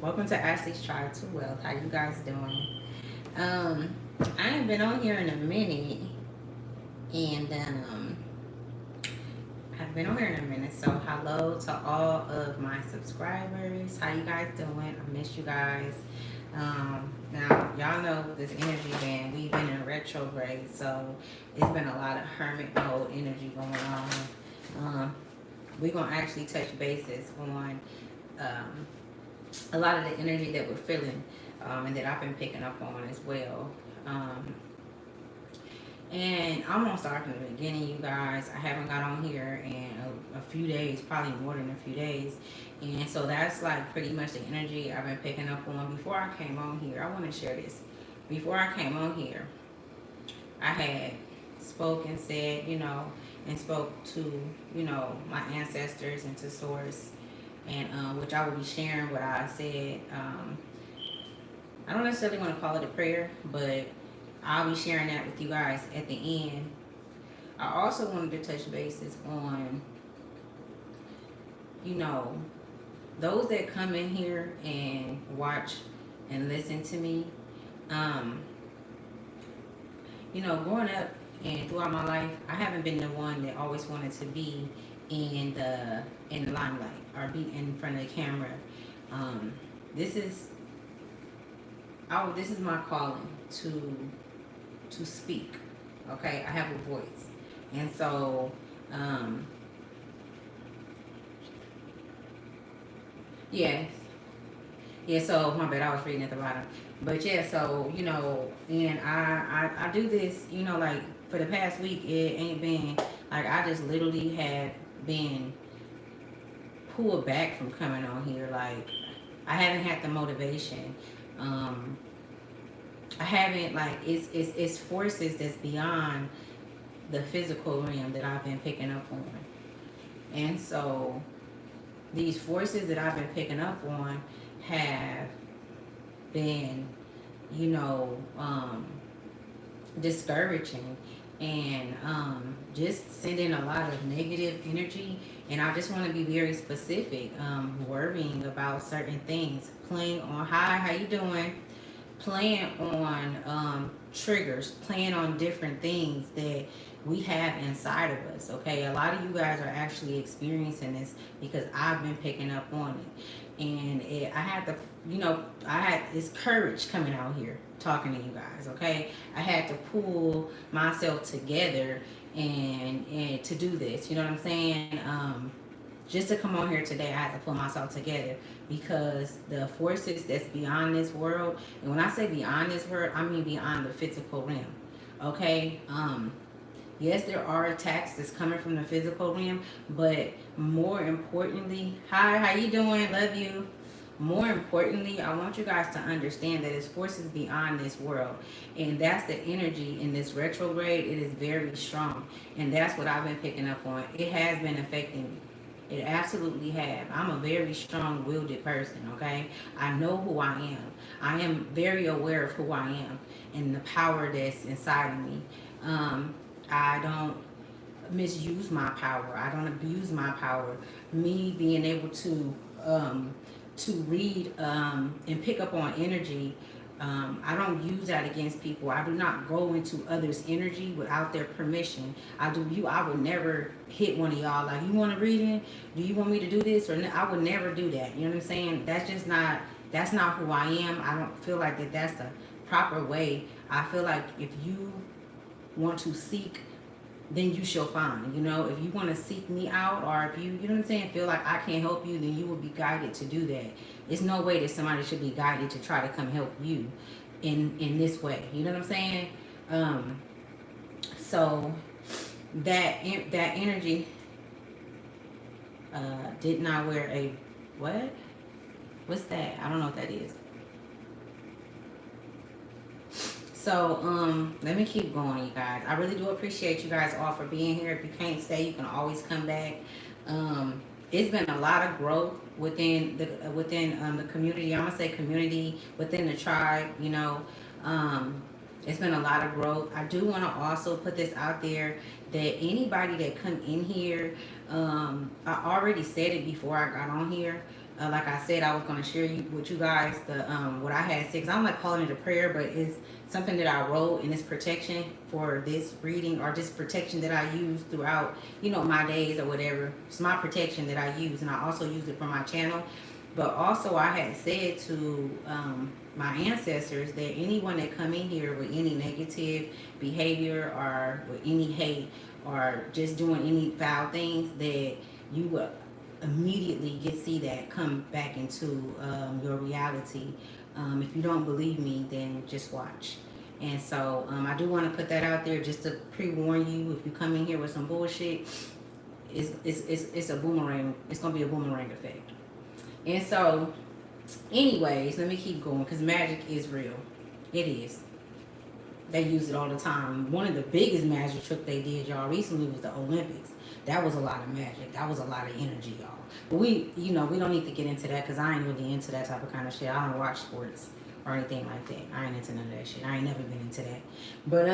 Welcome to Ashley's Tribe to Wealth. How you guys doing? Um, I ain't been on here in a minute, and I've been on here in a minute. So hello to all of my subscribers. How you guys doing? I miss you guys. Now y'all know with this energy band, we've been in retrograde, so it's been a lot of hermit mode energy going on. We're gonna actually touch bases on um, a lot of the energy that we're feeling, and that I've been picking up on as well. Um, and I'm gonna start from the beginning, you guys. I haven't got on here in a few days, probably more than a few days, and so that's like pretty much the energy I've been picking up on. Before I came on here, I want to share this. Before I came on here, I had spoken, said, and spoke to, my ancestors and to source, and which I will be sharing what I said. I don't necessarily want to call it a prayer, but I'll be sharing that with you guys at the end. I also wanted to touch bases on, you know, those that come in here and watch and listen to me. Um, Growing up and throughout my life, I haven't been the one that always wanted to be in the limelight or be in front of the camera. Um, this is this is my calling to speak. Okay, I have a voice, and so yeah, yeah. So my bad, I was reading at the bottom, but yeah. So and I do this. Like for the past week, it ain't been like I just literally have been pulled back from coming on here. Like I haven't had the motivation. Um, I haven't like it's forces that's beyond the physical realm that I've been picking up on. And so these forces that I've been picking up on have been, you know, um, discouraging and just sending a lot of negative energy. And I just want to be very specific, worrying about certain things, playing on, hi, how you doing? Playing on triggers, playing on different things that we have inside of us. Okay, a lot of you guys are actually experiencing this because I've been picking up on it, and I had to, I had this courage coming out here talking to you guys. Okay, I had to pull myself together and to do this. You know what I'm saying? Just to come on here today, I had to pull myself together because the forces that's beyond this world, and when I say beyond this world, I mean beyond the physical realm. Okay? Yes, there are attacks that's coming from the physical realm, but more importantly, hi, how you doing? Love you. More importantly, I want you guys to understand that it's forces beyond this world. And that's the energy in this retrograde. It is very strong. And that's what I've been picking up on. It has been affecting me. It absolutely have. I'm a very strong-willed person, okay? I know who I am. I am very aware of who I am and the power that's inside of me. I don't misuse my power. I don't abuse my power. Me being able to read and pick up on energy. I don't use that against people. I do not go into others' energy without their permission. I would never hit one of y'all like, you want to read it? Do you want me to do this? I would never do that. You know what I'm saying? That's not who I am. I don't feel like that's the proper way. I feel like if you want to seek, then you shall find. If you want to seek me out, or if you know what I'm saying, feel like I can't help you, then you will be guided to do that. It's no way that somebody should be guided to try to come help you in this way. You know what I'm saying? So that energy did not wear a what? What's that? I don't know what that is. So, let me keep going, you guys. I really do appreciate you guys all for being here. If you can't stay, you can always come back. It's been a lot of growth within the community. I'm gonna say community within the tribe. It's been a lot of growth. I do want to also put this out there that anybody that come in here, I already said it before I got on here. Like I said, I was going to share with you guys the what I had said. Cause I'm like calling it a prayer, but it's something that I wrote, and it's protection for this reading, or just protection that I use throughout, my days or whatever. It's my protection that I use, and I also use it for my channel. But also, I had said to my ancestors that anyone that come in here with any negative behavior or with any hate or just doing any foul things, that you will immediately see that come back into your reality. If you don't believe me, then just watch. And so I do want to put that out there just to pre-warn you. If you come in here with some bullshit, it's a boomerang. It's going to be a boomerang effect. And so, anyways, let me keep going, because magic is real. It is. They use it all the time. One of the biggest magic trick they did, y'all, recently was the Olympics. That was a lot of magic. That was a lot of energy, y'all. But we don't need to get into that, because I ain't really into that type of kind of shit. I don't watch sports or anything like that. I ain't into none of that shit. I ain't never been into that. But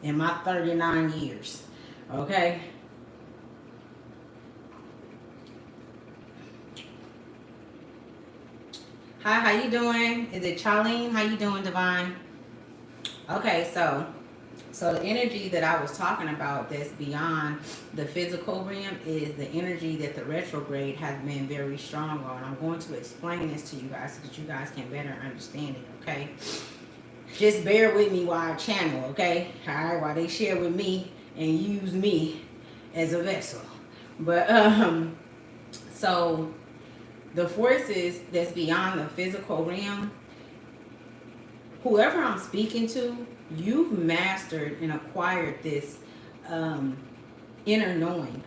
in my 39 years, okay? Hi, how you doing? Is it Charlene? How you doing, Divine? Okay, so the energy that I was talking about that's beyond the physical realm is the energy that the retrograde has been very strong on. I'm going to explain this to you guys so that you guys can better understand it, okay? Just bear with me while I channel, okay? All right, while they share with me and use me as a vessel. But, so the forces that's beyond the physical realm, whoever I'm speaking to, you've mastered and acquired this inner knowing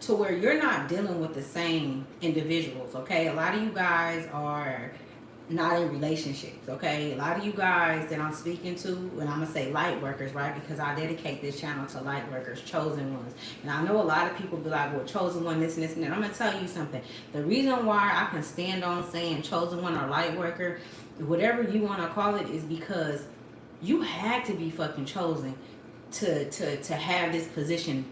to where you're not dealing with the same individuals, okay? A lot of you guys are not in relationships, okay? A lot of you guys that I'm speaking to, and I'm gonna say light workers, right? Because I dedicate this channel to light workers, chosen ones. And I know a lot of people be like, well, chosen one, this and this and that. I'm gonna tell you something. The reason why I can stand on saying chosen one or light worker, whatever you wanna call it, is because you had to be fucking chosen to have this position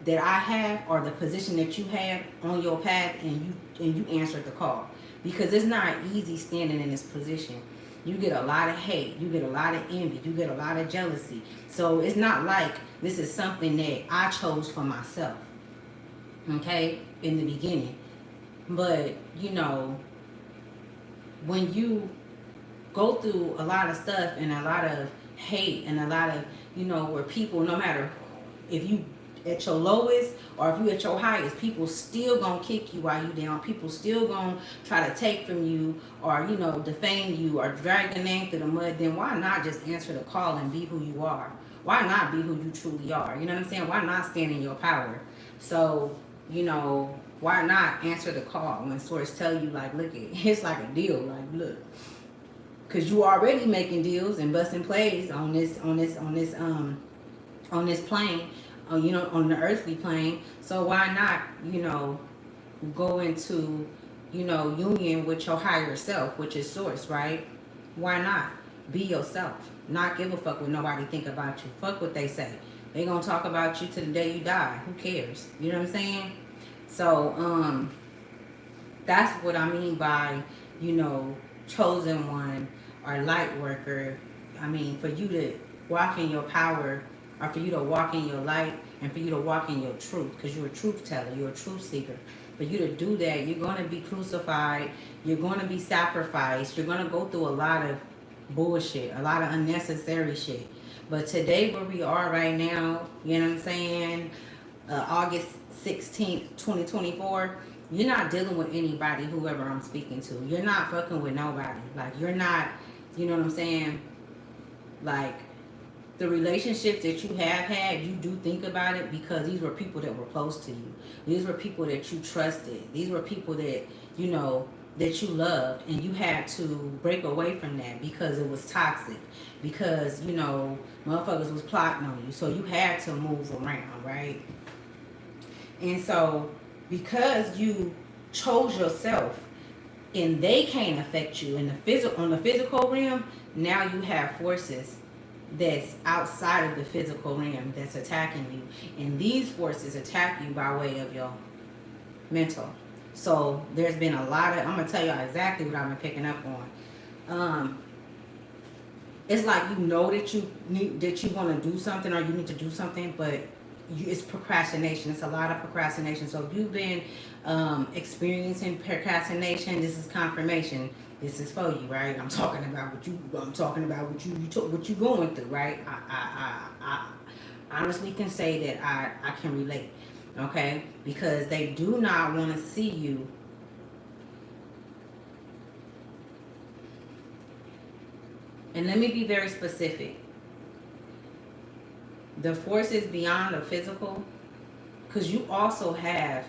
that I have, or the position that you have on your path, and you answered the call. Because it's not easy standing in this position. You get a lot of hate. You get a lot of envy. You get a lot of jealousy. So it's not like this is something that I chose for myself. Okay? In the beginning. But, when you go through a lot of stuff and a lot of hate and a lot of, where people, no matter if you at your lowest or if you at your highest, people still gonna kick you while you down. People still gonna try to take from you, or defame you, or drag your name through the mud. Then why not just answer the call and be who you are? Why not be who you truly are? You know what I'm saying? Why not stand in your power? So why not answer the call when source tell you, like, look, it's like a deal, like, look, because you already making deals and busting plays on this plane, on the earthly plane. So why not, go into, union with your higher self, which is source, right? Why not be yourself? Not give a fuck what nobody think about you. Fuck what they say. They gonna talk about you to the day you die. Who cares? You know what I'm saying? So that's what I mean by, chosen one or light worker. I mean, for you to walk in your power, or for you to walk in your light, and for you to walk in your truth, because you're a truth teller, you're a truth seeker. For you to do that, you're going to be crucified, you're going to be sacrificed, you're going to go through a lot of bullshit, a lot of unnecessary shit. But today, where we are right now, you know what I'm saying, August 16th, 2024, you're not dealing with anybody, whoever I'm speaking to. You're not fucking with nobody. Like, you're not, you know what I'm saying, like, the relationships that you have had, you do think about it, because these were people that were close to you. These were people that you trusted. These were people that, that you loved, and you had to break away from that because it was toxic, because, motherfuckers was plotting on you. So you had to move around, right? And so because you chose yourself and they can't affect you in on the physical realm, now you have forces that's outside of the physical realm that's attacking you. And these forces attack you by way of your mental. So there's been a lot of, I'm gonna tell y'all exactly what I've been picking up on. It's like you know that you need, that you want to do something or you need to do something, but it's procrastination. It's a lot of procrastination. So if you've been experiencing procrastination, this is confirmation. This is for you, right? I'm talking about what you. I'm talking about what what you going through, right? I honestly can say that I can relate, okay? Because they do not want to see you. And let me be very specific. The forces beyond the physical, because you also have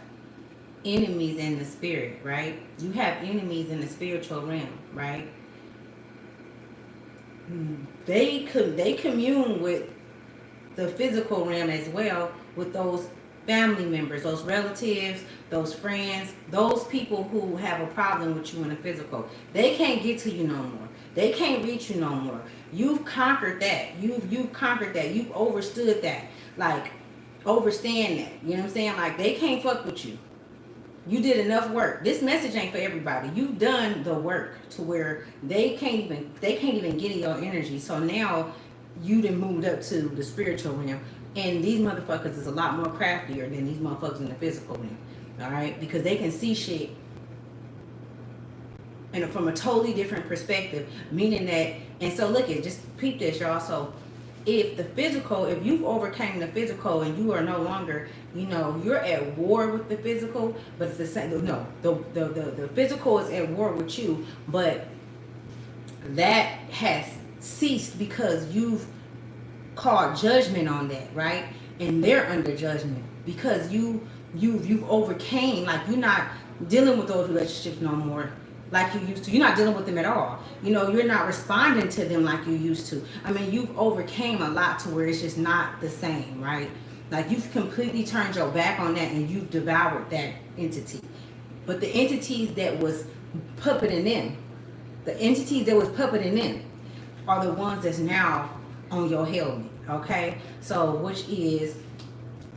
enemies in the spirit, right? You have enemies in the spiritual realm, right? They commune with the physical realm as well, with those family members, those relatives, those friends, those people who have a problem with you in the physical. They can't get to you no more. They can't reach you no more. You've conquered that. You've conquered that. You've overstood that. Like, overstand that. You know what I'm saying? Like, they can't fuck with you. You did enough work. This message ain't for everybody. You've done the work to where they can't even get in your energy. So now you done moved up to the spiritual realm. And these motherfuckers is a lot more craftier than these motherfuckers in the physical realm. Alright? Because they can see shit and from a totally different perspective. Meaning that, and so look at, just peep this, y'all. So if you've overcame the physical and you are no longer, you're at war with the physical, but it's the same. No, the physical is at war with you, but that has ceased because you've called judgment on that, right? And they're under judgment because you've overcame. Like, you're not dealing with those relationships no more like you used to. You're not dealing with them at all. You're not responding to them like you used to. I mean, you've overcame a lot to where it's just not the same, right? Like, you've completely turned your back on that and you've devoured that entity. But the entities that was puppeting them, are the ones that's now on your helmet, okay? So, which is,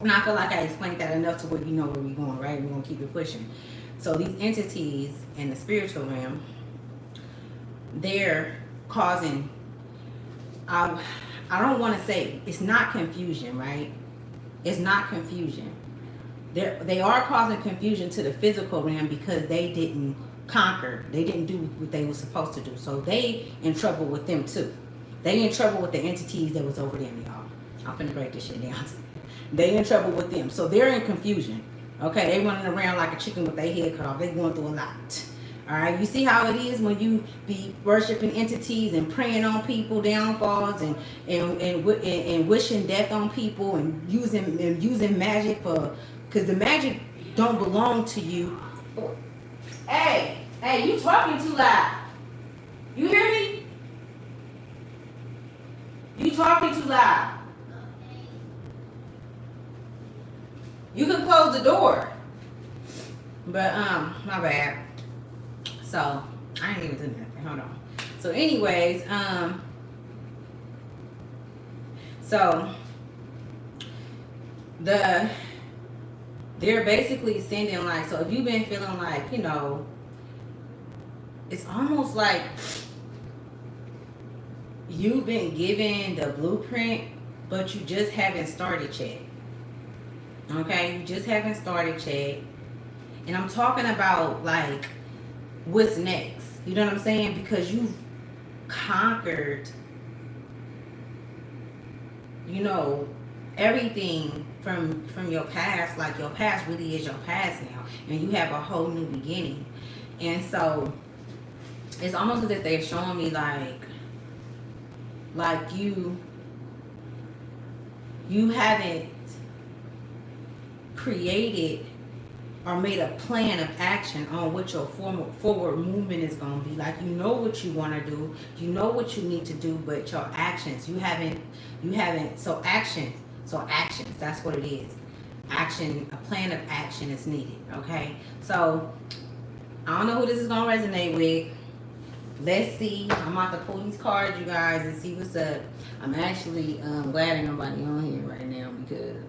and I feel like I explained that enough to where you know where we're going, right? We're going to keep it pushing. So these entities in the spiritual realm, they're causing, I don't want to say, it's not confusion, right? It's not confusion. They are causing confusion to the physical realm because they didn't conquer. They didn't do what they were supposed to do. So they in trouble with them too. They in trouble with the entities that was over them, y'all. I'm finna break this shit down. They in trouble with them. So they're in confusion. Okay, they running around like a chicken with their head cut off. They going through a lot. All right, you see how it is when you be worshiping entities and praying on people downfalls and wishing death on people and using magic because the magic don't belong to you. Hey, you talking too loud. You hear me? You talking too loud. You can close the door. But my bad. So I ain't even doing nothing. Hold on. So anyways, so they're basically sending, like, so if you've been feeling like, it's almost like you've been given the blueprint, but you just haven't started yet. Okay, you just haven't started yet. And I'm talking about, like, what's next. You know what I'm saying? Because you've conquered, everything from your past. Like, your past really is your past now. And you have a whole new beginning. And so it's almost as if they're showing me like you haven't created or made a plan of action on what your forward movement is going to be. Like, you know what you want to do, you know what you need to do, but your actions, you haven't, so actions, that's what it is. Action, a plan of action is needed, okay? So, I don't know who this is going to resonate with. Let's see. I'm about to pull these cards, you guys, and see what's up. I'm actually glad ain't nobody on here right now because,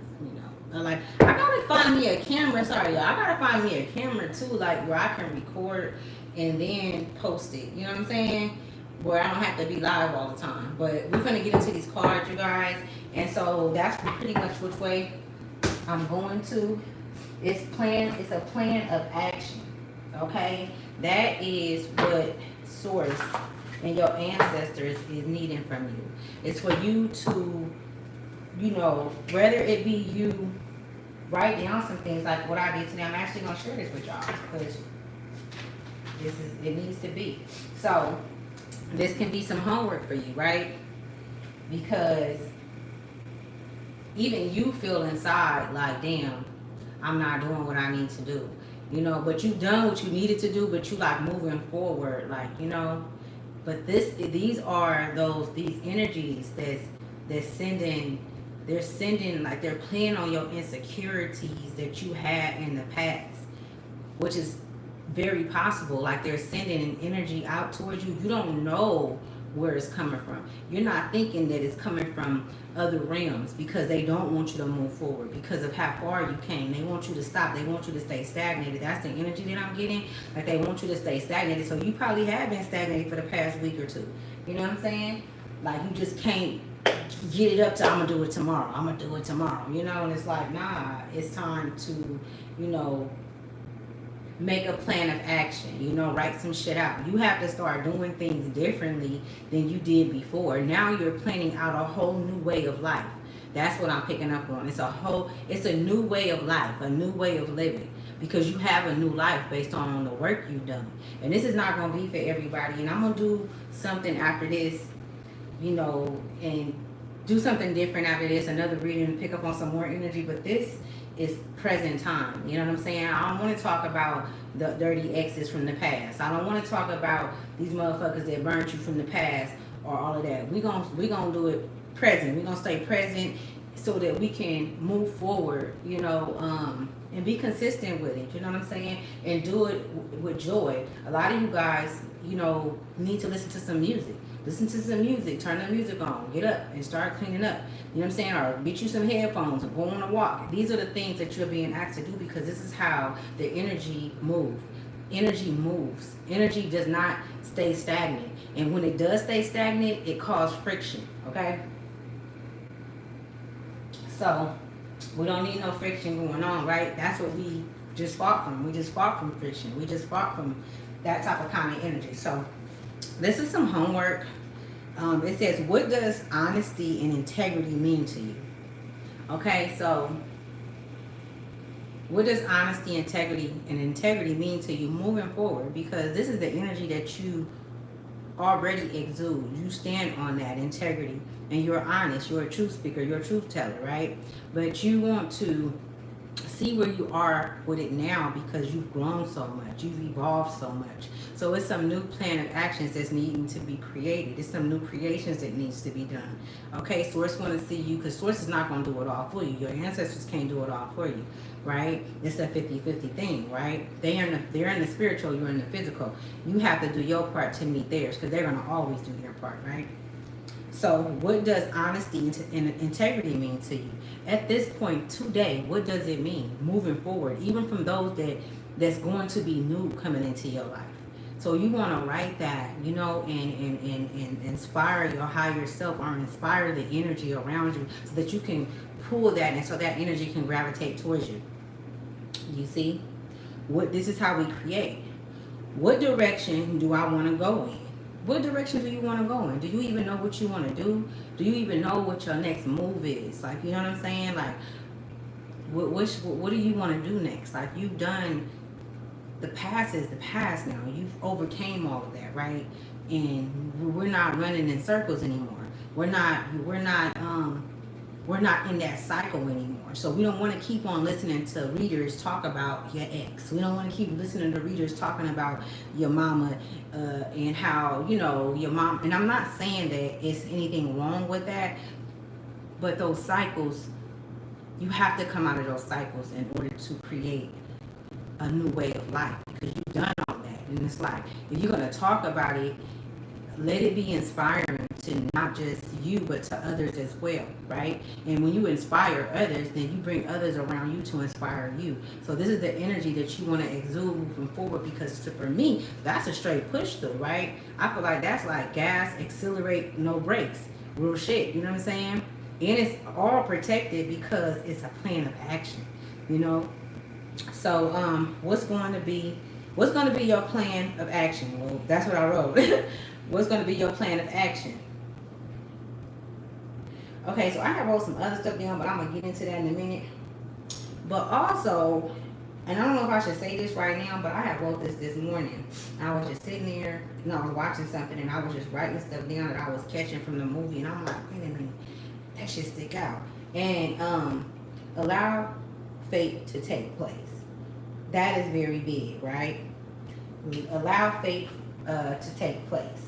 Like, I gotta find me a camera. Sorry, y'all. I gotta find me a camera too, like where I can record and then post it. You know what I'm saying? Where I don't have to be live all the time. But we're gonna get into these cards, you guys. And so that's pretty much which way I'm going to. It's a plan of action. Okay? That is what source and your ancestors is needing from you. It's for you to, whether it be you write down some things like what I did today. I'm actually gonna share this with y'all because it needs to be. So this can be some homework for you, right? Because even you feel inside like, damn, I'm not doing what I need to do. But you've done what you needed to do, but you like moving forward, like, but these are these energies that's sending, like they're playing on your insecurities that you had in the past, which is very possible. Like they're sending an energy out towards you. You don't know where it's coming from. You're not thinking that it's coming from other realms because they don't want you to move forward because of how far you came. They want you to stop. They want you to stay stagnated. That's the energy that I'm getting. Like they want you to stay stagnated. So you probably have been stagnated for the past week or two. You know what I'm saying? Like you just can't get it up to I'm gonna do it tomorrow. I'm gonna do it tomorrow. And it's like, nah, it's time to, make a plan of action, write some shit out. You have to start doing things differently than you did before. Now you're planning out a whole new way of life. That's what I'm picking up on. It's a new way of life, a new way of living, because you have a new life based on the work you've done. And this is not going to be for everybody. And I'm going to do something after this, and do something different after this, another reading to pick up on some more energy. But this is present time. You know what I'm saying? I don't want to talk about the dirty exes from the past. I don't want to talk about these motherfuckers that burnt you from the past or all of that. We gonna do it present. We're gonna stay present so that we can move forward, and be consistent with it. You know what I'm saying? And do it with joy. A lot of you guys, need to listen to some music. Listen to some music, turn the music on, get up and start cleaning up. You know what I'm saying? Or get you some headphones and go on a walk. These are the things that you're being asked to do because this is how the energy moves. Energy moves. Energy does not stay stagnant. And when it does stay stagnant, it causes friction, okay? So we don't need no friction going on, right? That's what we just fought from. We just fought from friction. We just fought from that type of kind of energy. So this is some homework. It says, what does honesty and integrity mean to you? Okay, so what does honesty, integrity mean to you moving forward? Because this is the energy that you already exude. You stand on that integrity and you're honest. You're a truth speaker. You're a truth teller, right? But you want to see where you are with it now because you've grown so much. You've evolved so much. So it's some new plan of actions that's needing to be created. It's some new creations that needs to be done. Okay, Source want to see you because Source is not going to do it all for you. Your ancestors can't do it all for you, right? It's a 50-50 thing, right? They're in the spiritual, you're in the physical. You have to do your part to meet theirs because they're going to always do their part, right? So what does honesty and integrity mean to you? At this point today, what does it mean moving forward, even from those that's going to be new coming into your life? So you want to write that, and inspire your higher self or inspire the energy around you so that you can pull that and so that energy can gravitate towards you. You see? This is how we create. What direction do I want to go in? What direction do you want to go in? Do you even know what you want to do? Do you even know what your next move is? Like, you know what I'm saying? Like, what do you want to do next? Like, you've done, the past is the past now. You've overcame all of that, right? And we're not running in circles anymore. We're not in that cycle anymore. So we don't want to keep on listening to readers talk about your ex. We don't want to keep listening to readers talking about your mama and how, your mom. And I'm not saying that it's anything wrong with that, but those cycles, you have to come out of those cycles in order to create a new way of life because you've done all that. And it's like, if you're going to talk about it, let it be inspiring to not just you, but to others as well, right? And when you inspire others, then you bring others around you to inspire you. So this is the energy that you want to exude moving forward, because for me, that's a straight push through, right? I feel like that's like gas, accelerate, no brakes. Real shit, you know what I'm saying? And it's all protected because it's a plan of action, you know? So what's going to be your plan of action? Well, that's what I wrote. What's going to be your plan of action? Okay, so I have wrote some other stuff down, but I'm going to get into that in a minute. But also, and I don't know if I should say this right now, but I have wrote this morning. I was just sitting there, you know, I was watching something, and I was just writing stuff down that I was catching from the movie, and I'm like, wait a minute, that should stick out. And allow fate to take place. That is very big, right? Allow fate to take place.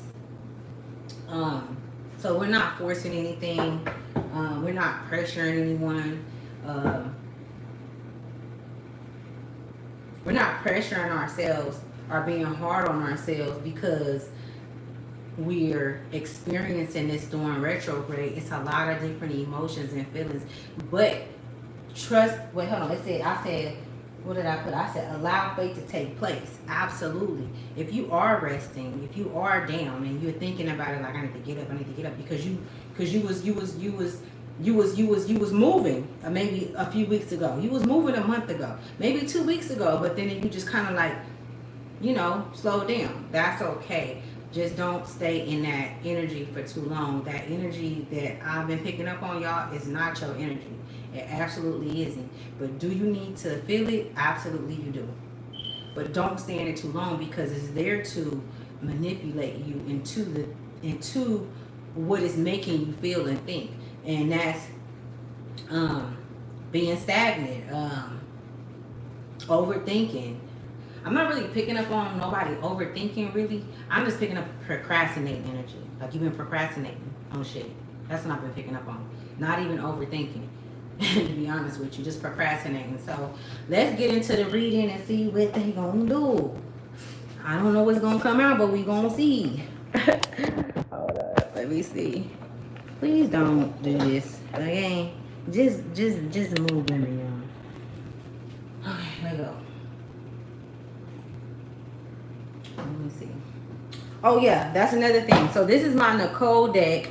So we're not forcing anything. We're not pressuring anyone. We're not pressuring ourselves or being hard on ourselves because we're experiencing this during retrograde. It's a lot of different emotions and feelings. But trust, wait, hold on. I said, what did I put? I said, allow fate to take place. Absolutely. If you are resting, if you are down and you're thinking about it like, I need to get up because you was moving maybe a few weeks ago. You was moving a month ago, maybe 2 weeks ago, but then you just kind of like, you know, slow down. That's okay. Just don't stay in that energy for too long. That energy that I've been picking up on, y'all, is not your energy. It absolutely isn't. But do you need to feel it? Absolutely you do. But don't stay in it too long because it's there to manipulate you into what is making you feel and think. And that's being stagnant, overthinking. I'm not really picking up on nobody overthinking, really. I'm just picking up procrastinating energy. Like you've been procrastinating on shit. That's what I've been picking up on. Not even overthinking, to be honest with you. Just procrastinating. So let's get into the reading and see what they gonna do. I don't know what's gonna come out, but we gonna see. Hold up. Let me see. Please don't do this again. Just move me on. Okay, let go. Let me see. Oh yeah, that's another thing. So this is my Nicole deck.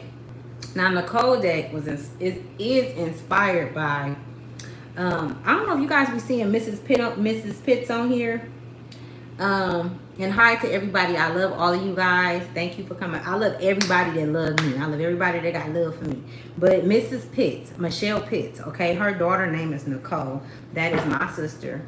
Now Nicole deck is inspired by. I don't know if you guys be seeing Mrs. Pitts on here. And hi to everybody. I love all of you guys. Thank you for coming. I love everybody that loves me. I love everybody that got love for me. But Mrs. Pitts, Michelle Pitts, okay, her daughter name is Nicole. That is my sister.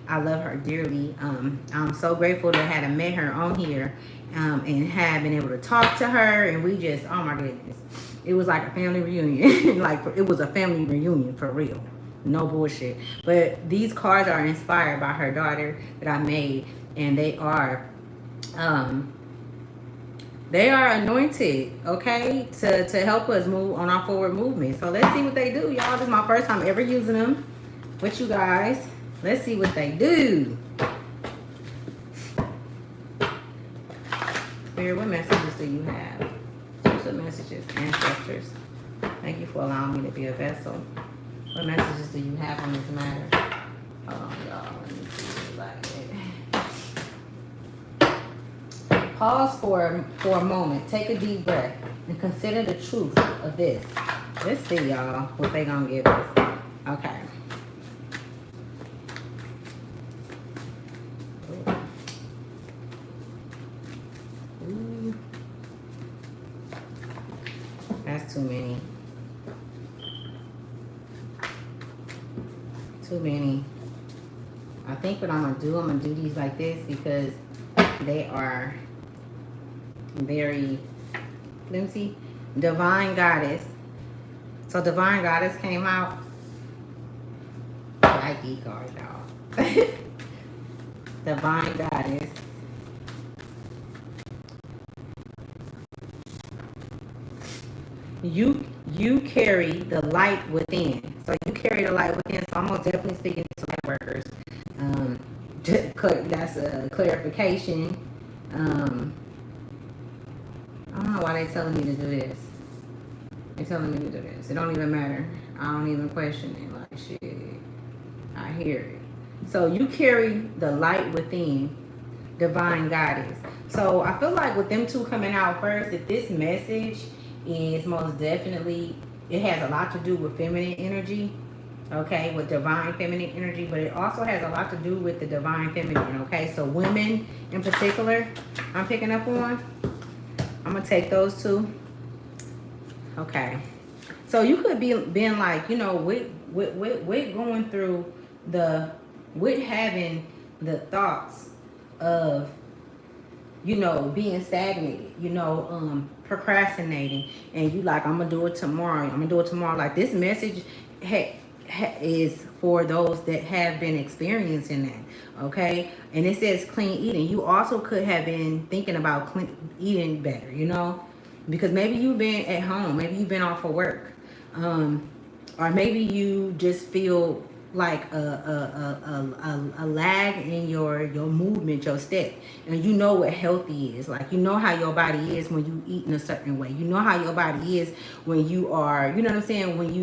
I love her dearly. I'm so grateful to have met her on here and have been able to talk to her. And we just, oh my goodness. It was like a family reunion. Like it was a family reunion for real. No bullshit. But these cards are inspired by her daughter that I made. And they are anointed, okay, to help us move on our forward movement. So let's see what they do, y'all. This is my first time ever using them with you guys. Let's see what they do. Spirit, what messages do you have? What messages, ancestors? Thank you for allowing me to be a vessel. What messages do you have on this matter? Hold on, y'all. Let me see like it. Pause for a moment. Take a deep breath and consider the truth of this. Let's see, y'all, what they gonna give us. Okay. Ooh. That's too many. Too many. I think what I'm gonna do these like this because they are very flimsy. Divine Goddess. So Divine Goddess came out. I like these cards, y'all. Divine Goddess. You carry the light within. So you carry the light within. So I'm most definitely speaking to light workers. That's a clarification. I don't know why they're telling me to do this. They're telling me to do this. It don't even matter. I don't even question it. Like, shit, I hear it. So you carry the light within, divine goddess. So I feel like with them two coming out first, that this message is most definitely, it has a lot to do with feminine energy, okay, with divine feminine energy, but it also has a lot to do with the divine feminine, okay? So women in particular, I'm picking up on. I'm gonna take those two. Okay. So you could be being like, you know, with going through the, with having the thoughts of, you know, being stagnated, you know, procrastinating, and you like, I'm gonna do it tomorrow. I'm gonna do it tomorrow. Like, this message is for those that have been experiencing that, okay? And it says clean eating. You also could have been thinking about eating better, you know, because maybe you've been at home, maybe you've been off of work, or maybe you just feel like a lag in your movement, your step, and you know what healthy is. Like, you know how your body is when you eat in a certain way. You know how your body is when you are, you know what I'm saying, when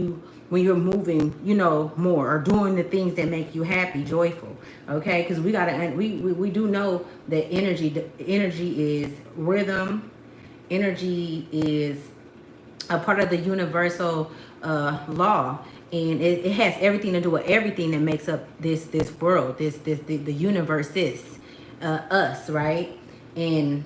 you're moving, you know, more, or doing the things that make you happy, joyful, okay? Because we do know that energy is rhythm. Energy is a part of the universal law, and it has everything to do with everything that makes up this world, the universe is us, right? And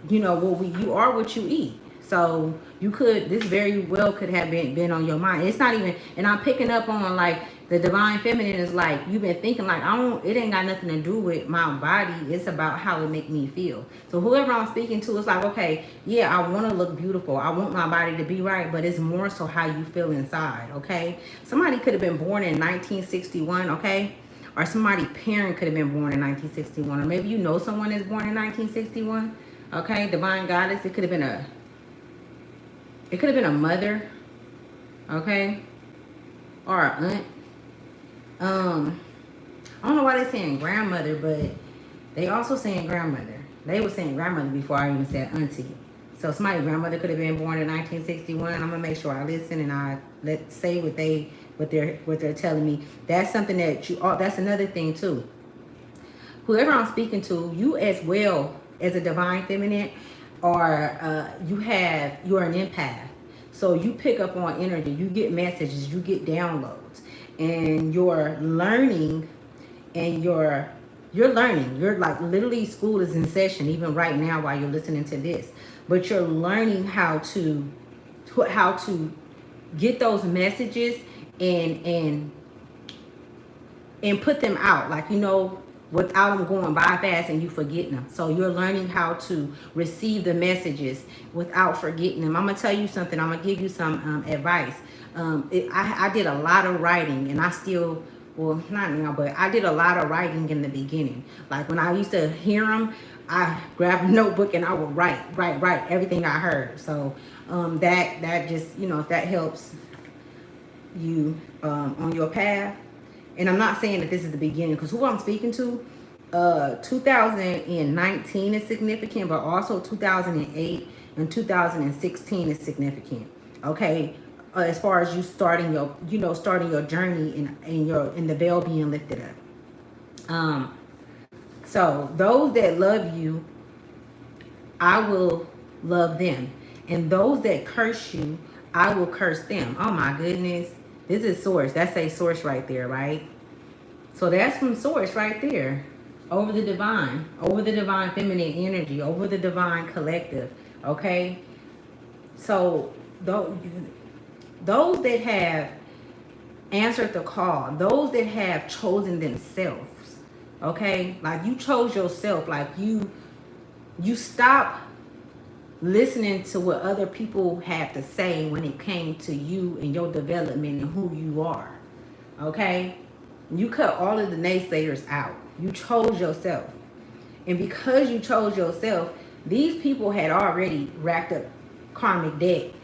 you know, you are what you eat. So you could, this very well could have been on your mind. It's not even, and I'm picking up on like the divine feminine is like, you've been thinking like, it ain't got nothing to do with my body. It's about how it make me feel. So whoever I'm speaking to is like, okay, yeah, I want to look beautiful. I want my body to be right, but it's more so how you feel inside, okay? Somebody could have been born in 1961, okay? Or somebody's parent could have been born in 1961. Or maybe you know someone that's born in 1961, okay? Divine goddess, it could have been a mother, okay? Or an aunt. I don't know why they're saying grandmother, but they also saying grandmother. They were saying grandmother before I even said auntie. So somebody's grandmother could have been born in 1961. I'm gonna make sure I listen and I say what they're telling me. That's something that that's another thing too. Whoever I'm speaking to, you as well as a divine feminine, or you're an empath. So you pick up on energy, you get messages, you get downloads, and you're learning, and you're learning. You're like, literally school is in session even right now while you're listening to this. But you're learning how to get those messages and put them out, like, you know, without them going by fast and you forgetting them. So you're learning how to receive the messages without forgetting them. I'm gonna tell you something. I'm gonna give you some advice. I did a lot of writing, and I still, well, not now, but I did a lot of writing in the beginning. Like, when I used to hear them, I grabbed a notebook and I would write everything I heard. So that just, you know, if that helps you on your path. And I'm not saying that this is the beginning, because who I'm speaking to, 2019 is significant, but also 2008 and 2016 is significant. Okay, as far as you starting your journey in the veil being lifted up. So those that love you, I will love them, and those that curse you, I will curse them. Oh my goodness. This is source. That's a source right there, right? So that's from source right there. Over the divine feminine energy, over the divine collective, okay? So those that have answered the call, those that have chosen themselves, okay? Like, you chose yourself. Like, you stop listening to what other people have to say when it came to you and your development and who you are, okay? You cut all of the naysayers out. You chose yourself. And because you chose yourself, these people had already racked up karmic debt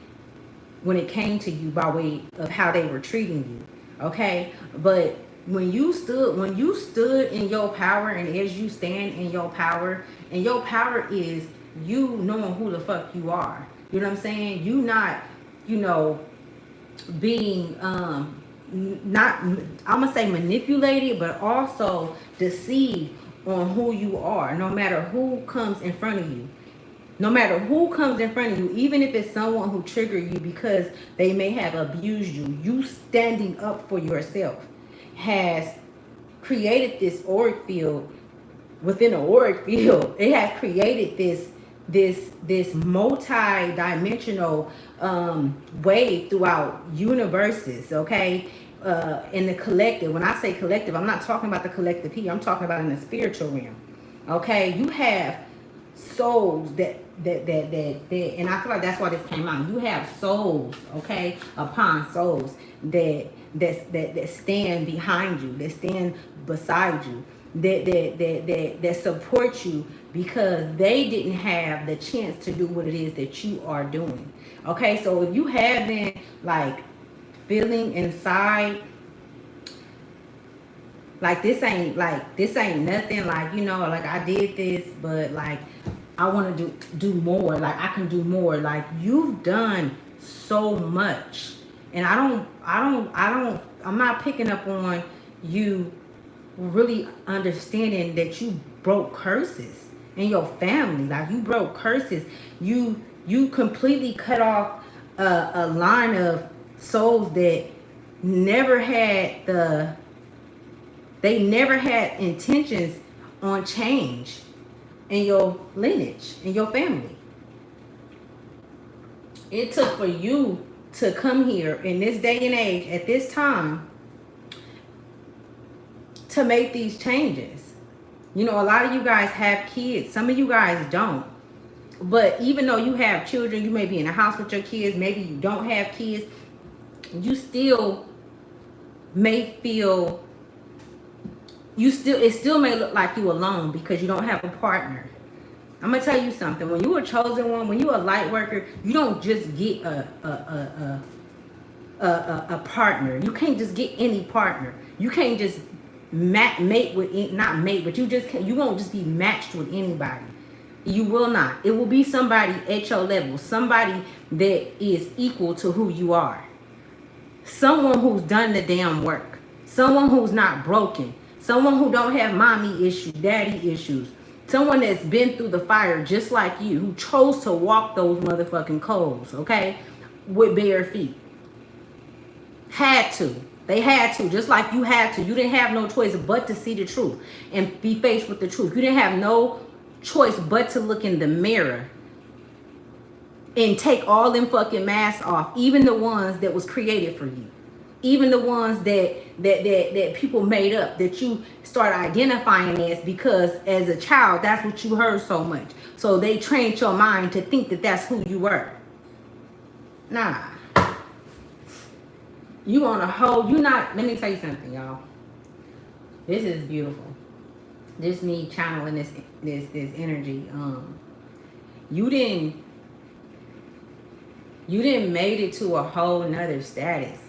when it came to you by way of how they were treating you, okay? But when you stood in your power, and as you stand in your power, and your power is you knowing who the fuck you are. You know what I'm saying? You not, you know, being not, I'm gonna say manipulated, but also deceived on who you are, no matter who comes in front of you. No matter who comes in front of you, even if it's someone who triggered you because they may have abused you, you standing up for yourself has created this auric field within an auric field. It has created this multi-dimensional wave throughout universes, okay? In the collective. When I say collective, I'm not talking about the collective here. I'm talking about in the spiritual realm. Okay, you have souls that and I feel like that's why this came out. You have souls, okay, upon souls that stand behind you, that stand beside you, that support you because they didn't have the chance to do what it is that you are doing. Okay, so if you have been like feeling inside like this ain't nothing, like, you know, like I did this, but like I want to do more, like I can do more, like you've done so much. And I'm not picking up on you really understanding that you broke curses in your family. Like you broke curses, you completely cut off a line of souls that never had they never had intentions on change in your lineage, in your family. It took for you to come here in this day and age, at this time, to make these changes. You know, a lot of you guys have kids. Some of you guys don't. But even though you have children, you may be in a house with your kids, maybe you don't have kids, you still may feel, it still may look like you alone because you don't have a partner. I'm gonna tell you something. When you're a chosen one, when you're a light worker, you don't just get a partner. You can't just get any partner. You can't just mate with, not mate, but you won't just be matched with anybody. You will not. It will be somebody at your level, somebody that is equal to who you are. Someone who's done the damn work. Someone who's not broken. Someone who don't have mommy issues, daddy issues. Someone that's been through the fire just like you, who chose to walk those motherfucking coals, okay? With bare feet. Had to. They had to, just like you had to. You didn't have no choice but to see the truth and be faced with the truth. You didn't have no choice but to look in the mirror and take all them fucking masks off, even the ones that was created for you. Even the ones that people made up, that you start identifying as because as a child, that's what you heard so much. So they trained your mind to think that that's who you were. Nah. You on a whole, you not, let me tell you something, y'all. This is beautiful. This me channeling this energy. You didn't made it to a whole nother status.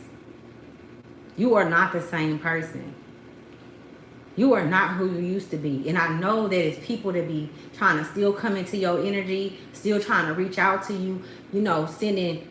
You are not the same person. You are not who you used to be. And I know that it's people that be trying to still come into your energy, still trying to reach out to you, you know, sending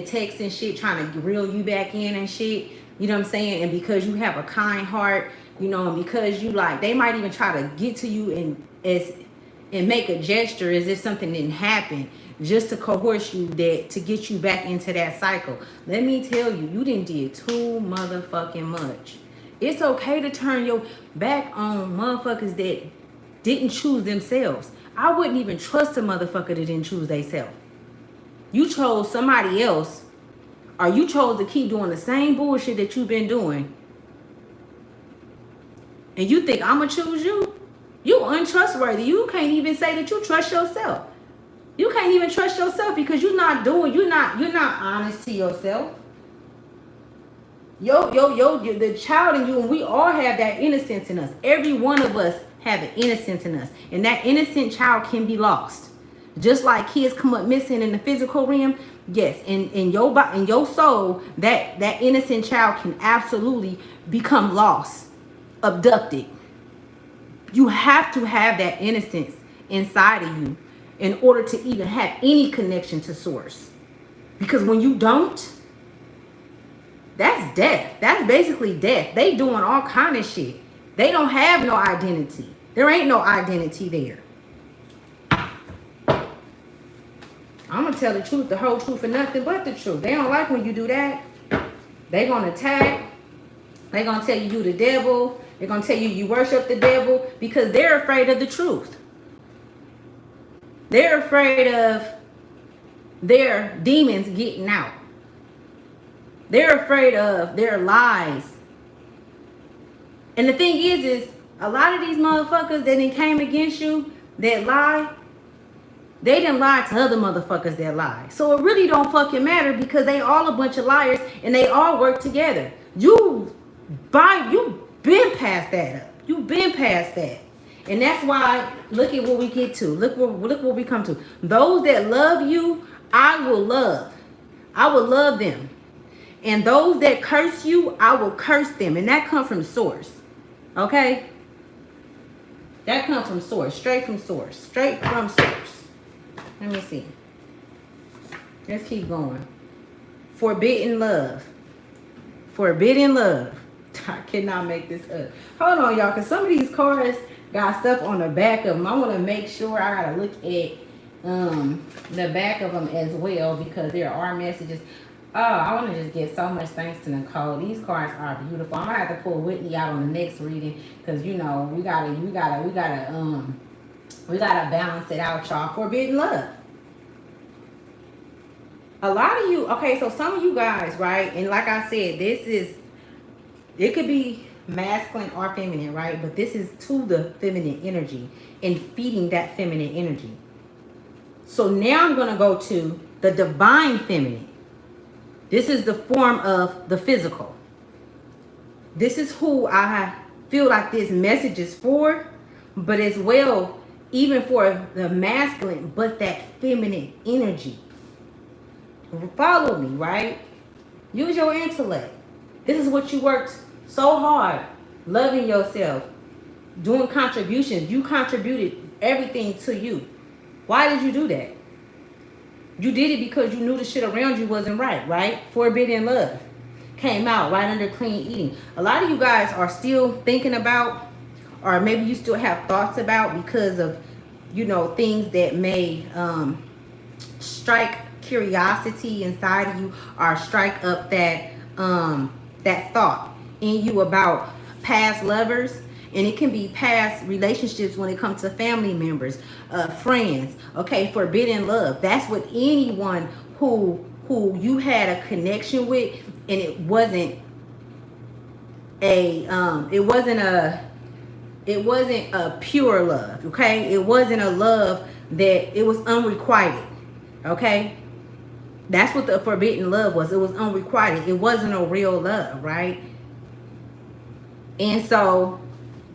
texts and shit, trying to reel you back in and shit. You know what I'm saying? And because you have a kind heart, you know, and because you like, they might even try to get to you and make a gesture as if something didn't happen, just to coerce you, that to get you back into that cycle. Let me tell you, you didn't did too motherfucking much. It's okay to turn your back on motherfuckers that didn't choose themselves. I wouldn't even trust a motherfucker that didn't choose themselves. You chose somebody else, or you chose to keep doing the same bullshit that you've been doing, and you think I'm gonna choose you? You untrustworthy. You can't even say that you trust yourself. You can't even trust yourself because you're not honest to yourself. The child in you, and we all have that innocence in us. Every one of us have an innocence in us, and that innocent child can be lost. Just like kids come up missing in the physical realm, yes, in your soul, that innocent child can absolutely become lost, abducted. You have to have that innocence inside of you in order to even have any connection to source. Because when you don't, that's death. That's basically death. They doing all kind of shit. They don't have no identity. There ain't no identity there. I'm going to tell the truth, the whole truth, and nothing but the truth. They don't like when you do that. They going to attack. They going to tell you the devil. They're going to tell you you worship the devil because they're afraid of the truth. They're afraid of their demons getting out. They're afraid of their lies. And the thing is a lot of these motherfuckers that then came against you that lie, they didn't lie to other motherfuckers that lie. So it really don't fucking matter because they all a bunch of liars and they all work together. You been past that up. You been past that. And that's why, look at what we get to. Look what we come to. Those that love you, I will love. I will love them. And those that curse you, I will curse them. And that comes from source. Okay? That comes from source. Straight from source. Straight from source. Let me see. Let's keep going. Forbidden love. Forbidden love. I cannot make this up. Hold on, y'all, because some of these cards got stuff on the back of them. I want to make sure I got to look at the back of them as well because there are messages. Oh, I want to just give so much thanks to Nicole. These cards are beautiful. I'm gonna have to pull Whitney out on the next reading because you know we gotta balance it out, y'all. Forbidden love. A lot of you, okay, so some of you guys, right? And like I said, it could be masculine or feminine, right? But this is to the feminine energy and feeding that feminine energy. So now I'm gonna go to the divine feminine. This is the form of the physical. This is who I feel like this message is for, but as well, even for the masculine, but that feminine energy. Follow me, right? Use your intellect. This is what you worked so hard, loving yourself, doing contributions. You contributed everything to you. Why did you do that? You did it because you knew the shit around you wasn't right? Forbidden love came out right under clean eating. A lot of you guys are still thinking about, or maybe you still have thoughts about because of, you know, things that may strike curiosity inside of you or strike up that thought in you about past lovers. And it can be past relationships when it comes to family members, friends. Okay, forbidden love. That's what anyone who you had a connection with, and it wasn't a pure love. Okay, it wasn't a love that it was unrequited. Okay, that's what the forbidden love was. It was unrequited. It wasn't a real love, right? And so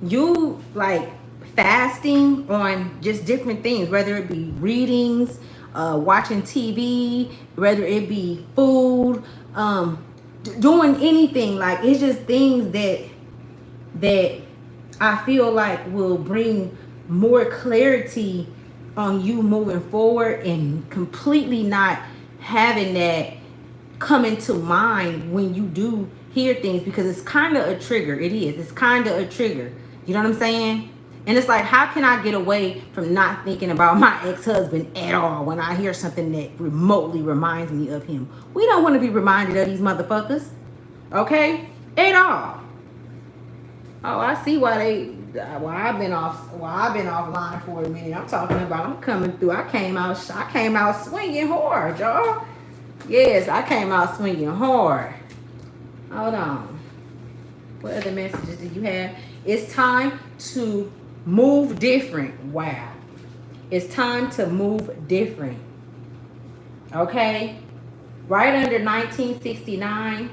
you like fasting on just different things, whether it be readings, watching TV, whether it be food, doing anything. Like, it's just things that I feel like will bring more clarity on you moving forward and completely not having that come into mind when you do hear things, because it's kind of a trigger. It's kind of a trigger. You know what I'm saying? And it's like, how can I get away from not thinking about my ex-husband at all when I hear something that remotely reminds me of him? We don't want to be reminded of these motherfuckers. Okay? At all. Oh, I see why I've been offline for a minute. I'm talking about I'm coming through. I came out swinging hard, y'all. Yes, I came out swinging hard. Hold on. What other messages do you have? It's time to move different. Wow. It's time to move different. Okay? Right under 1969.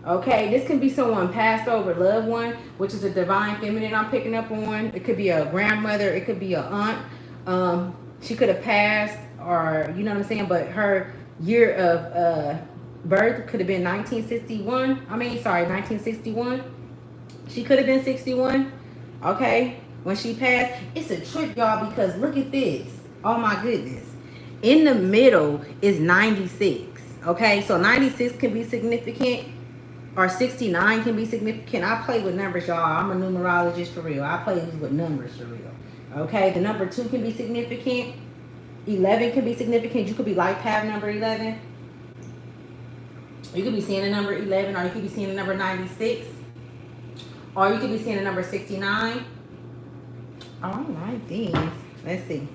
Okay, this can be someone passed over, loved one, which is a divine feminine I'm picking up on. It could be a grandmother. It could be an aunt. She could have passed, or, you know what I'm saying? But her year of birth could have been 1961. She could have been 61. Okay, when she passed. It's a trip, y'all, because look at this. Oh my goodness. In the middle is 96. Okay, so 96 can be significant, or 69 can be significant. I play with numbers, y'all. I'm a numerologist for real. I play with numbers for real. Okay, the number 2 can be significant. 11 can be significant. You could be life path number 11. You could be seeing the number 11, or you could be seeing the number 96, or you could be seeing the number 69. All right, these. Let's see.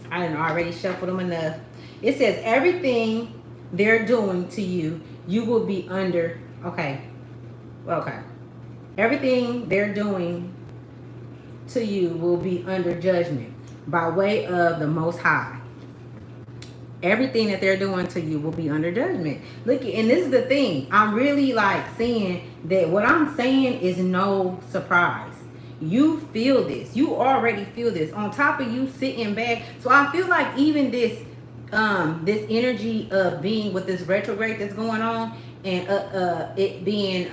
I didn't already shuffle them enough. It says everything they're doing to you, you will be under. Okay. Okay. Everything they're doing to you will be under judgment by way of the Most High. Everything that they're doing to you will be under judgment. Look, and this is the thing. I'm really like seeing that what I'm saying is no surprise. You feel this. You already feel this. On top of you sitting back. So I feel like even this this energy of being with this retrograde that's going on, and it being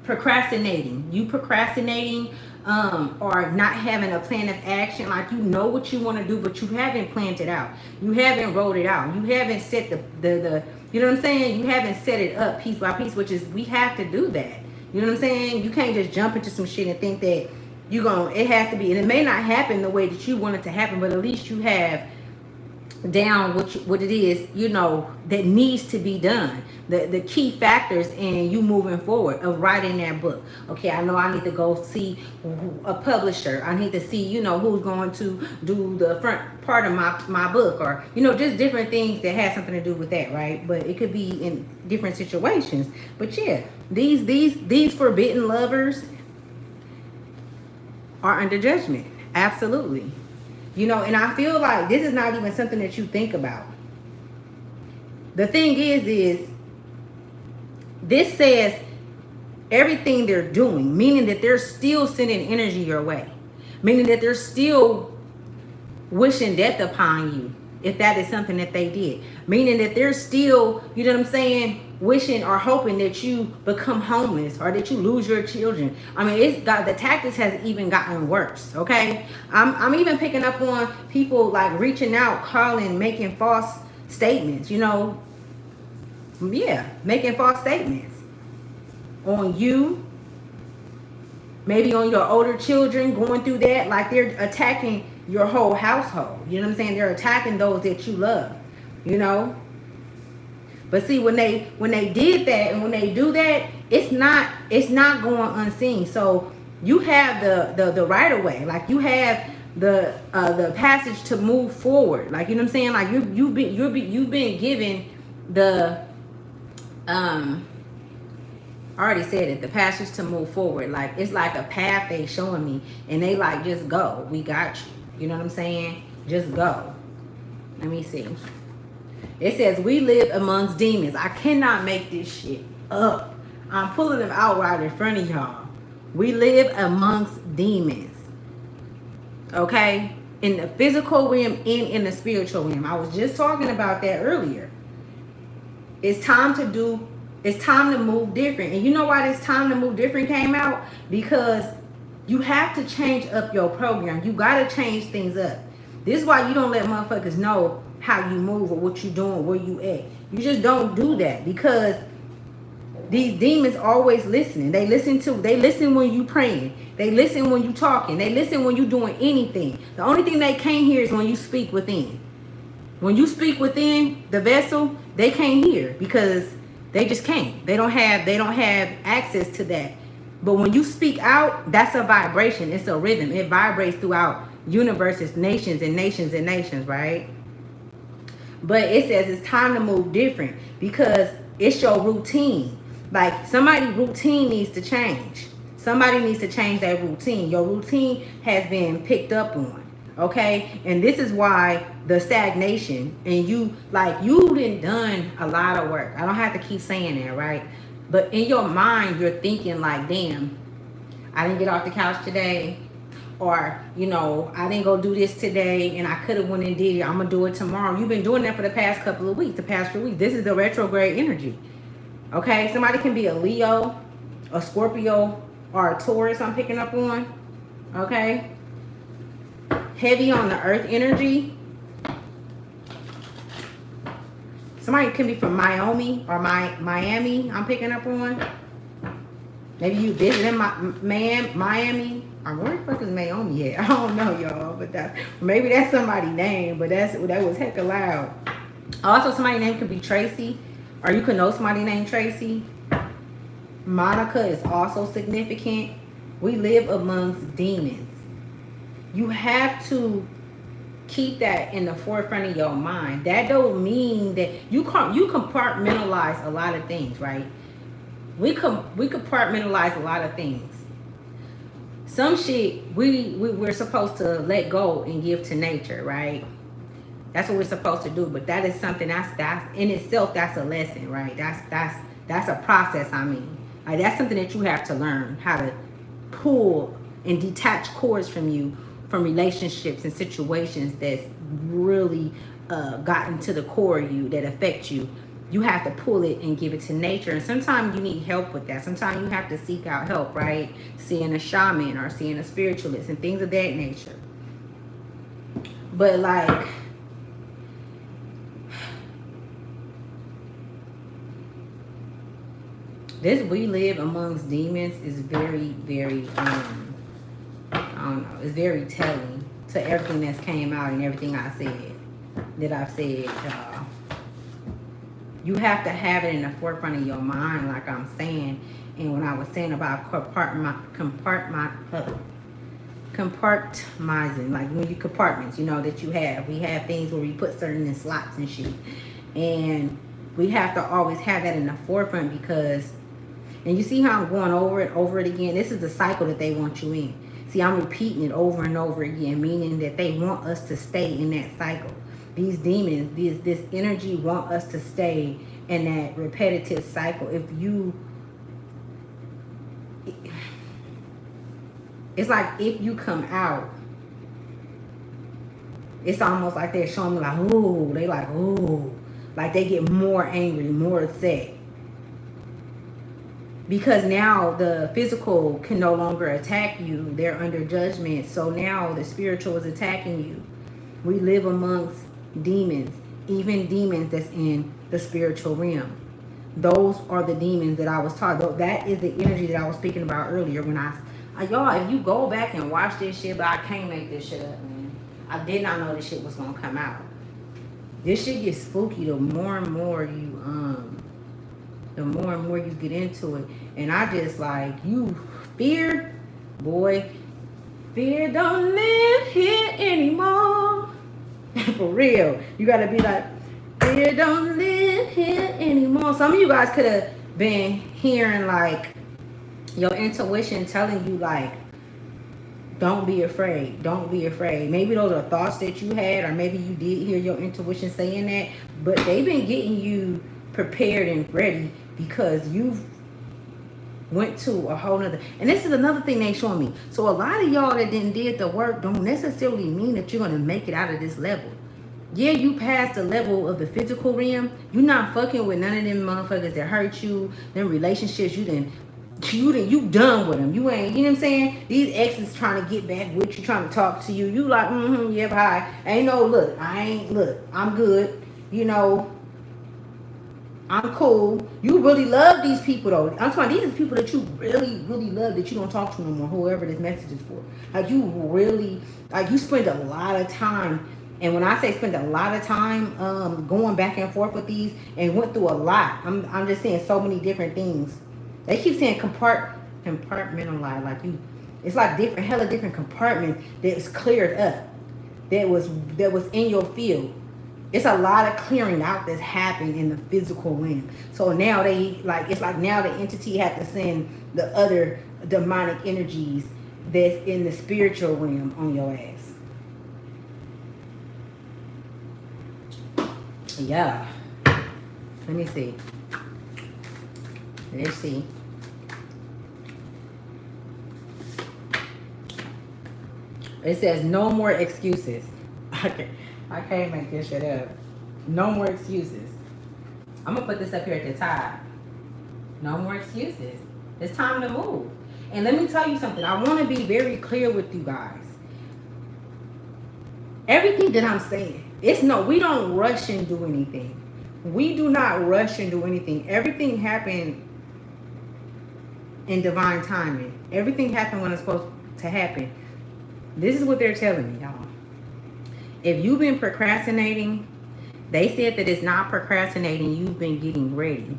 procrastinating. You procrastinating, or not having a plan of action. Like, you know what you want to do, but you haven't planned it out. You haven't wrote it out. You haven't set the you know what I'm saying? You haven't set it up piece by piece, which is, we have to do that. You know what I'm saying? You can't just jump into some shit and think that it has to be, and it may not happen the way that you want it to happen, but at least you have down what it is, you know, that needs to be done, the key factors in you moving forward of writing that book. Okay, I know I need to go see a publisher. I need to see, you know, who's going to do the front part of my book, or, you know, just different things that have something to do with that, right? But it could be in different situations. But yeah, these forbidden lovers are under judgment. Absolutely. You know, and I feel like this is not even something that you think about. The thing is this says everything they're doing, meaning that they're still sending energy your way, meaning that they're still wishing death upon you, if that is something that they did, meaning that they're still, you know what I'm saying, wishing or hoping that you become homeless or that you lose your children. I mean, it's got, the tactics has even gotten worse. Okay, I'm even picking up on people like reaching out, calling, making false statements, you know. Yeah, making false statements on you, maybe on your older children, going through that, like they're attacking your whole household. You know what I'm saying? They're attacking those that you love, you know. But see, when they did that, and when they do that, it's not going unseen. So you have the right of way, like you have the passage to move forward. Like, you know what I'm saying? Like you've been given the I already said it, the passage to move forward. Like, it's like a path they showing me, and they like, just go. We got you. You know what I'm saying? Just go. Let me see. It says, we live amongst demons. I cannot make this shit up. I'm pulling them out right in front of y'all. We live amongst demons. Okay? In the physical realm and in the spiritual realm. I was just talking about that earlier. It's time to move different. And you know why this time to move different came out? Because you have to change up your program. You got to change things up. This is why you don't let motherfuckers know how you move or what you doing, where you at. You just don't do that, because these demons always listening. They listen when you praying. They listen when you talking. They listen when you doing anything. The only thing they can't hear is when you speak within. When you speak within the vessel, they can't hear, because they just can't. They don't have access to that. But when you speak out, that's a vibration. It's a rhythm. It vibrates throughout universes, nations, and nations and nations, right? But it says it's time to move different, because it's your routine. Like, somebody's routine needs to change. Somebody needs to change their routine. Your routine has been picked up on. Okay? And this is why the stagnation, and you done done a lot of work. I don't have to keep saying that, right? But in your mind, you're thinking like, damn, I didn't get off the couch today. Or, you know, I didn't go do this today, and I could have went and did it. I'm going to do it tomorrow. You've been doing that for the past couple of weeks, the past few weeks. This is the retrograde energy. Okay? Somebody can be a Leo, a Scorpio, or a Taurus I'm picking up on. Okay? heavy on the earth energy. Somebody can be from Miami or Miami. I'm picking up on. Maybe you visiting Miami. Or where the fuck is Miami at? I don't know, y'all. But maybe that's somebody's name. But that was hecka loud. Also, somebody's name could be Tracy, or you could know somebody named Tracy. Monica is also significant. We live amongst demons. You have to keep that in the forefront of your mind. That don't mean that you compartmentalize a lot of things, right? We compartmentalize a lot of things. Some shit we're supposed to let go and give to nature, right? That's what we're supposed to do. But that is something that's in itself, that's a lesson, right? That's a process. I mean, like, that's something that you have to learn how to pull and detach cords from you, from relationships and situations that's really gotten to the core of you, that affect you. You have to pull it and give it to nature. And sometimes you need help with that. Sometimes you have to seek out help, right? Seeing a shaman or seeing a spiritualist and things of that nature. But like, this we live amongst demons is very, very, I don't know, it's very telling to everything that's came out and everything I've said, y'all. You have to have it in the forefront of your mind, like I'm saying. And when I was saying about compartmentalizing, like when you compartments, you know, that you have. We have things where we put certain in slots and shit. And we have to always have that in the forefront because, and you see how I'm going over it again? This is the cycle that they want you in. See, I'm repeating it over and over again, meaning that they want us to stay in that cycle. These demons, this energy want us to stay in that repetitive cycle. It's like if you come out, it's almost like they're showing me like, ooh, they like, ooh. Like they get more angry, more upset. Because now the physical can no longer attack you. They're under judgment. So now the spiritual is attacking you. We live amongst demons, even demons that's in the spiritual realm. Those are the demons that I was taught. That is the energy that I was speaking about earlier when y'all, if you go back and watch this shit, but I can't make this shit up, man. I did not know this shit was gonna come out. This shit gets spooky the more and more you get into it. And I just like, you fear, boy, fear don't live here anymore. For real. You gotta be like, fear don't live here anymore. Some of you guys could have been hearing like your intuition telling you like, don't be afraid. Don't be afraid. Maybe those are thoughts that you had, or maybe you did hear your intuition saying that, but they've been getting you prepared and ready because you've went to a whole nother. And this is another thing they showing me. So a lot of y'all that did the work don't necessarily mean that you're going to make it out of this level. Yeah, you passed the level of the physical realm. You're not fucking with none of them motherfuckers that hurt you. Them relationships you done with them. You ain't, you know what I'm saying? These exes trying to get back with you, trying to talk to you. You like, yeah, bye. Ain't no, look, I'm good. You know, I'm cool. You really love these people though. I'm talking, these are people that you really, really love that you don't talk to no more, whoever this message is for. Like you really, like you spend a lot of time. And when I say spend a lot of time going back and forth with these and went through a lot, I'm just saying so many different things. They keep saying compartmentalize, like you, it's like hella different compartments that's cleared up, that was in your field. It's a lot of clearing out that's happened in the physical realm. So now it's like now the entity had to send the other demonic energies that's in the spiritual realm on your ass. Yeah. Let me see. Let's see. It says no more excuses. Okay. I can't make this shit up. No more excuses. I'm going to put this up here at the top. No more excuses. It's time to move. And let me tell you something. I want to be very clear with you guys. Everything that I'm saying, it's no, we don't rush and do anything. We do not rush and do anything. Everything happened in divine timing. Everything happened when it's supposed to happen. This is what they're telling me, y'all. If you've been procrastinating, they said that it's not procrastinating. You've been getting ready.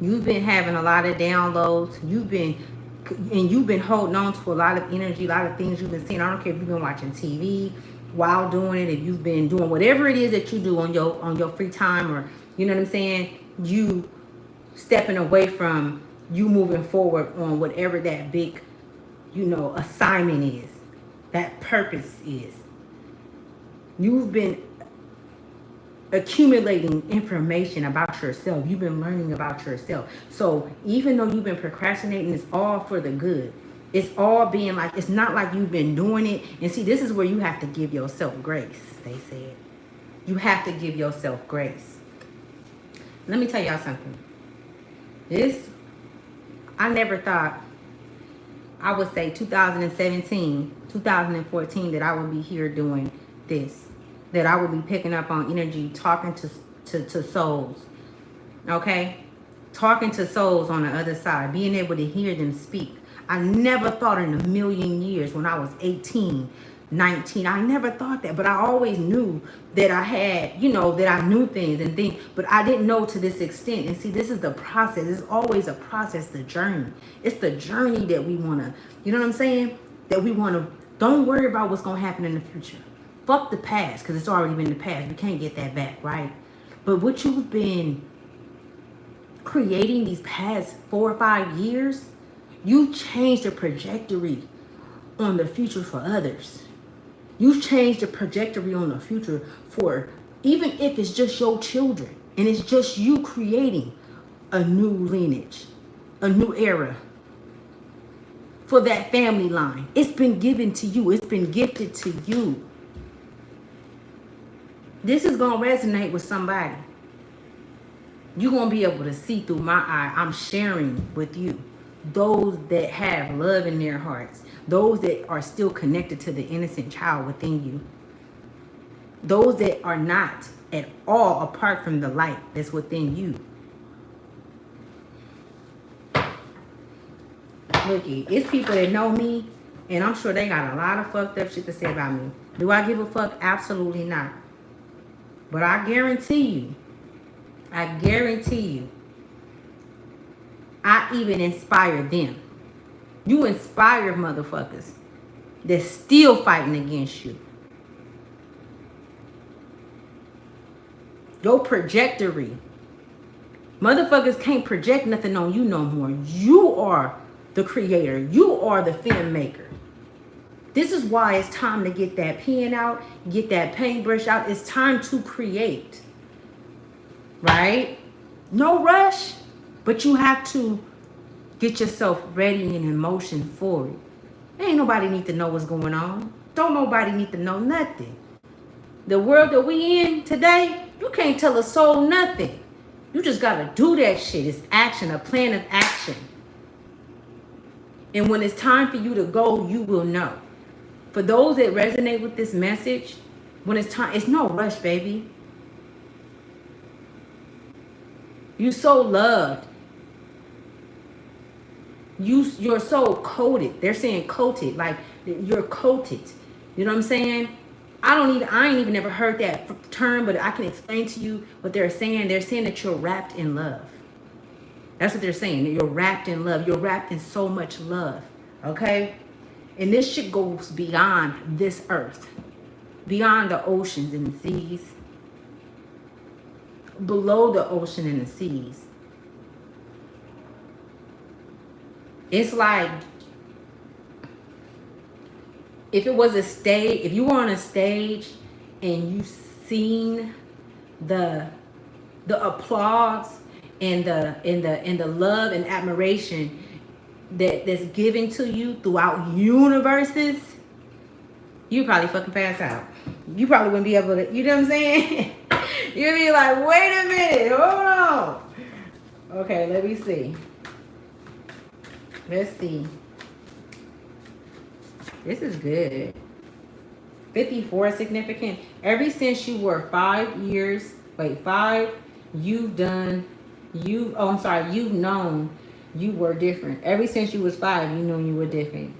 You've been having a lot of downloads. You've been holding on to a lot of energy, a lot of things you've been seeing. I don't care if you've been watching TV while doing it, if you've been doing whatever it is that you do on your free time, or you know what I'm saying, you stepping away from you moving forward on whatever that big, assignment is, that purpose is. You've been accumulating information about yourself. You've been learning about yourself. So even though you've been procrastinating, it's all for the good. It's all being like, it's not like you've been doing it. And see, this is where you have to give yourself grace, they said. You have to give yourself grace. Let me tell y'all something. I never thought, I would say 2017, 2014, that I would be here doing this. That I would be picking up on energy, talking to souls. Okay? Talking to souls on the other side. Being able to hear them speak. I never thought in a million years when I was 18, 19. I never thought that. But I always knew that I had, that I knew things and things. But I didn't know to this extent. And see, this is the process. It's always a process, the journey. It's the journey that we want to, you know what I'm saying? That we want to, don't worry about what's going to happen in the future. Fuck the past, because it's already been the past. We can't get that back, right? But what you've been creating these past 4 or 5 years, you've changed the trajectory on the future for others. You've changed the trajectory on the future for, even if it's just your children, and it's just you creating a new lineage, a new era for that family line. It's been given to you. It's been gifted to you. This is going to resonate with somebody. You're going to be able to see through my eye. I'm sharing with you. Those that have love in their hearts. Those that are still connected to the innocent child within you. Those that are not at all apart from the light that's within you. Looky, it's people that know me, and I'm sure they got a lot of fucked up shit to say about me. Do I give a fuck? Absolutely not. But I guarantee you, I even inspire them. You inspire motherfuckers that's still fighting against you. Your trajectory. Motherfuckers can't project nothing on you no more. You are the creator. You are the film maker. This is why it's time to get that pen out, get that paintbrush out. It's time to create. Right? No rush, but you have to get yourself ready and in motion for it. Ain't nobody need to know what's going on. Don't nobody need to know nothing. The world that we in today, you can't tell a soul nothing. You just got to do that shit. It's action, a plan of action. And when it's time for you to go, you will know. For those that resonate with this message, when it's time, it's no rush, baby. You so loved. You're so coated. They're saying coated, like you're coated. You know what I'm saying? I ain't even never heard that term, but I can explain to you what they're saying. They're saying that you're wrapped in love. That's what they're saying. That you're wrapped in love. You're wrapped in so much love. Okay? And this shit goes beyond this earth. Beyond the oceans and the seas. Below the ocean and the seas. It's like if it was a stage, if you were on a stage and you seen the applause and the love and admiration that's given to you throughout universes, you probably fucking pass out. You probably wouldn't be able to, you know what I'm saying? You'd be like, wait a minute, hold on. Okay, let me see. Let's see. This is good. 54 is significant. Ever since you were 5 years, wait, five, you've done, you've known you were different. Ever since you was 5, you knew you were different.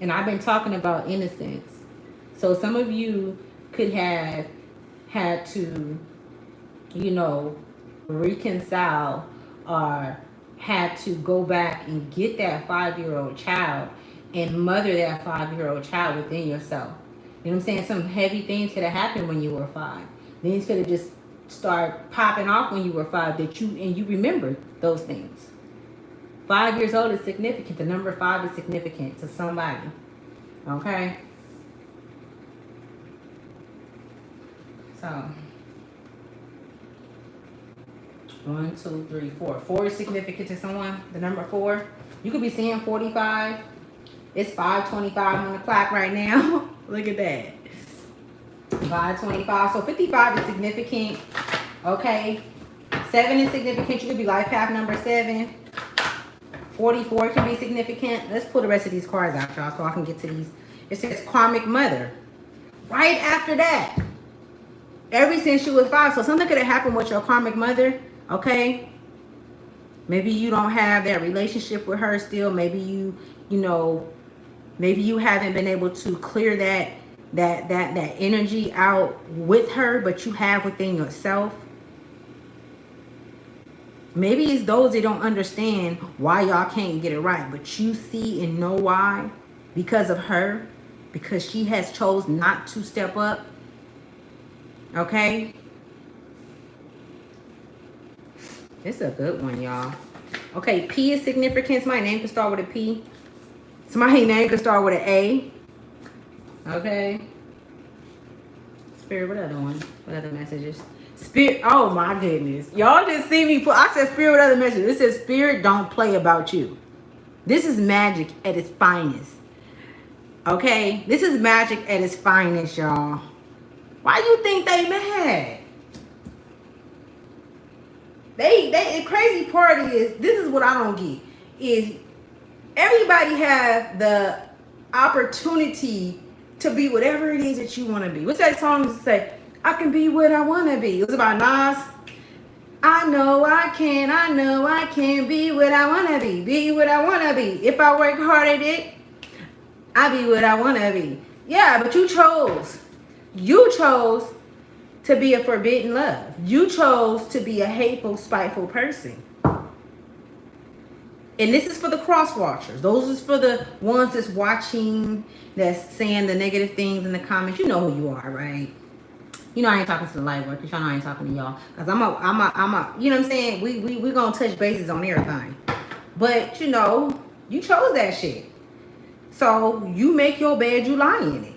And I've been talking about innocence. So some of you could have had to, reconcile or had to go back and get that 5-year-old child and mother that 5-year-old child within yourself. You know what I'm saying? Some heavy things could have happened when you were 5. Things could have just started popping off when you were 5 you remembered those things. 5 years old is significant. The number 5 is significant to somebody. Okay? So 1, 2, 3, 4. 4 is significant to someone. The number 4. You could be seeing 45. It's 5:25 on the clock right now. Look at that. 5:25. So 55 is significant. Okay. 7 is significant. You could be life path number 7. 44 can be significant. Let's pull the rest of these cards out, y'all, so I can get to these. It says karmic mother. Right after that. Ever since you was 5. So something could have happened with your karmic mother. Okay. Maybe you don't have that relationship with her still. Maybe maybe you haven't been able to clear that energy out with her, but you have within yourself. Maybe it's those that don't understand why y'all can't get it right, but you see and know why. Because of her. Because she has chose not to step up. Okay? It's a good one, y'all. Okay, P is significance. My name can start with a P. Somebody's name can start with an A. Okay. Spirit, what other one? What other messages? Spirit, oh my goodness. Y'all just see me put, I said spirit, what other messages? It says spirit don't play about you. This is magic at its finest. Okay? This is magic at its finest, y'all. Why you think they mad? The crazy part is, this is what I don't get, is everybody have the opportunity to be whatever it is that you want to be. What's that song that say? I can be what I want to be. It was about Nas. I know I can be what I want to be what I want to be. If I work hard at it, I'll be what I want to be. Yeah, but you chose to be a forbidden love. You chose to be a hateful, spiteful person. And this is for the cross watchers. Those is for the ones that's watching, that's saying the negative things in the comments. You know who you are, right? You know I ain't talking to the light workers. Y'all know I ain't talking to y'all. Because I'm a, you know what I'm saying? We gonna touch bases on everything. But, you chose that shit. So, you make your bed, you lie in it.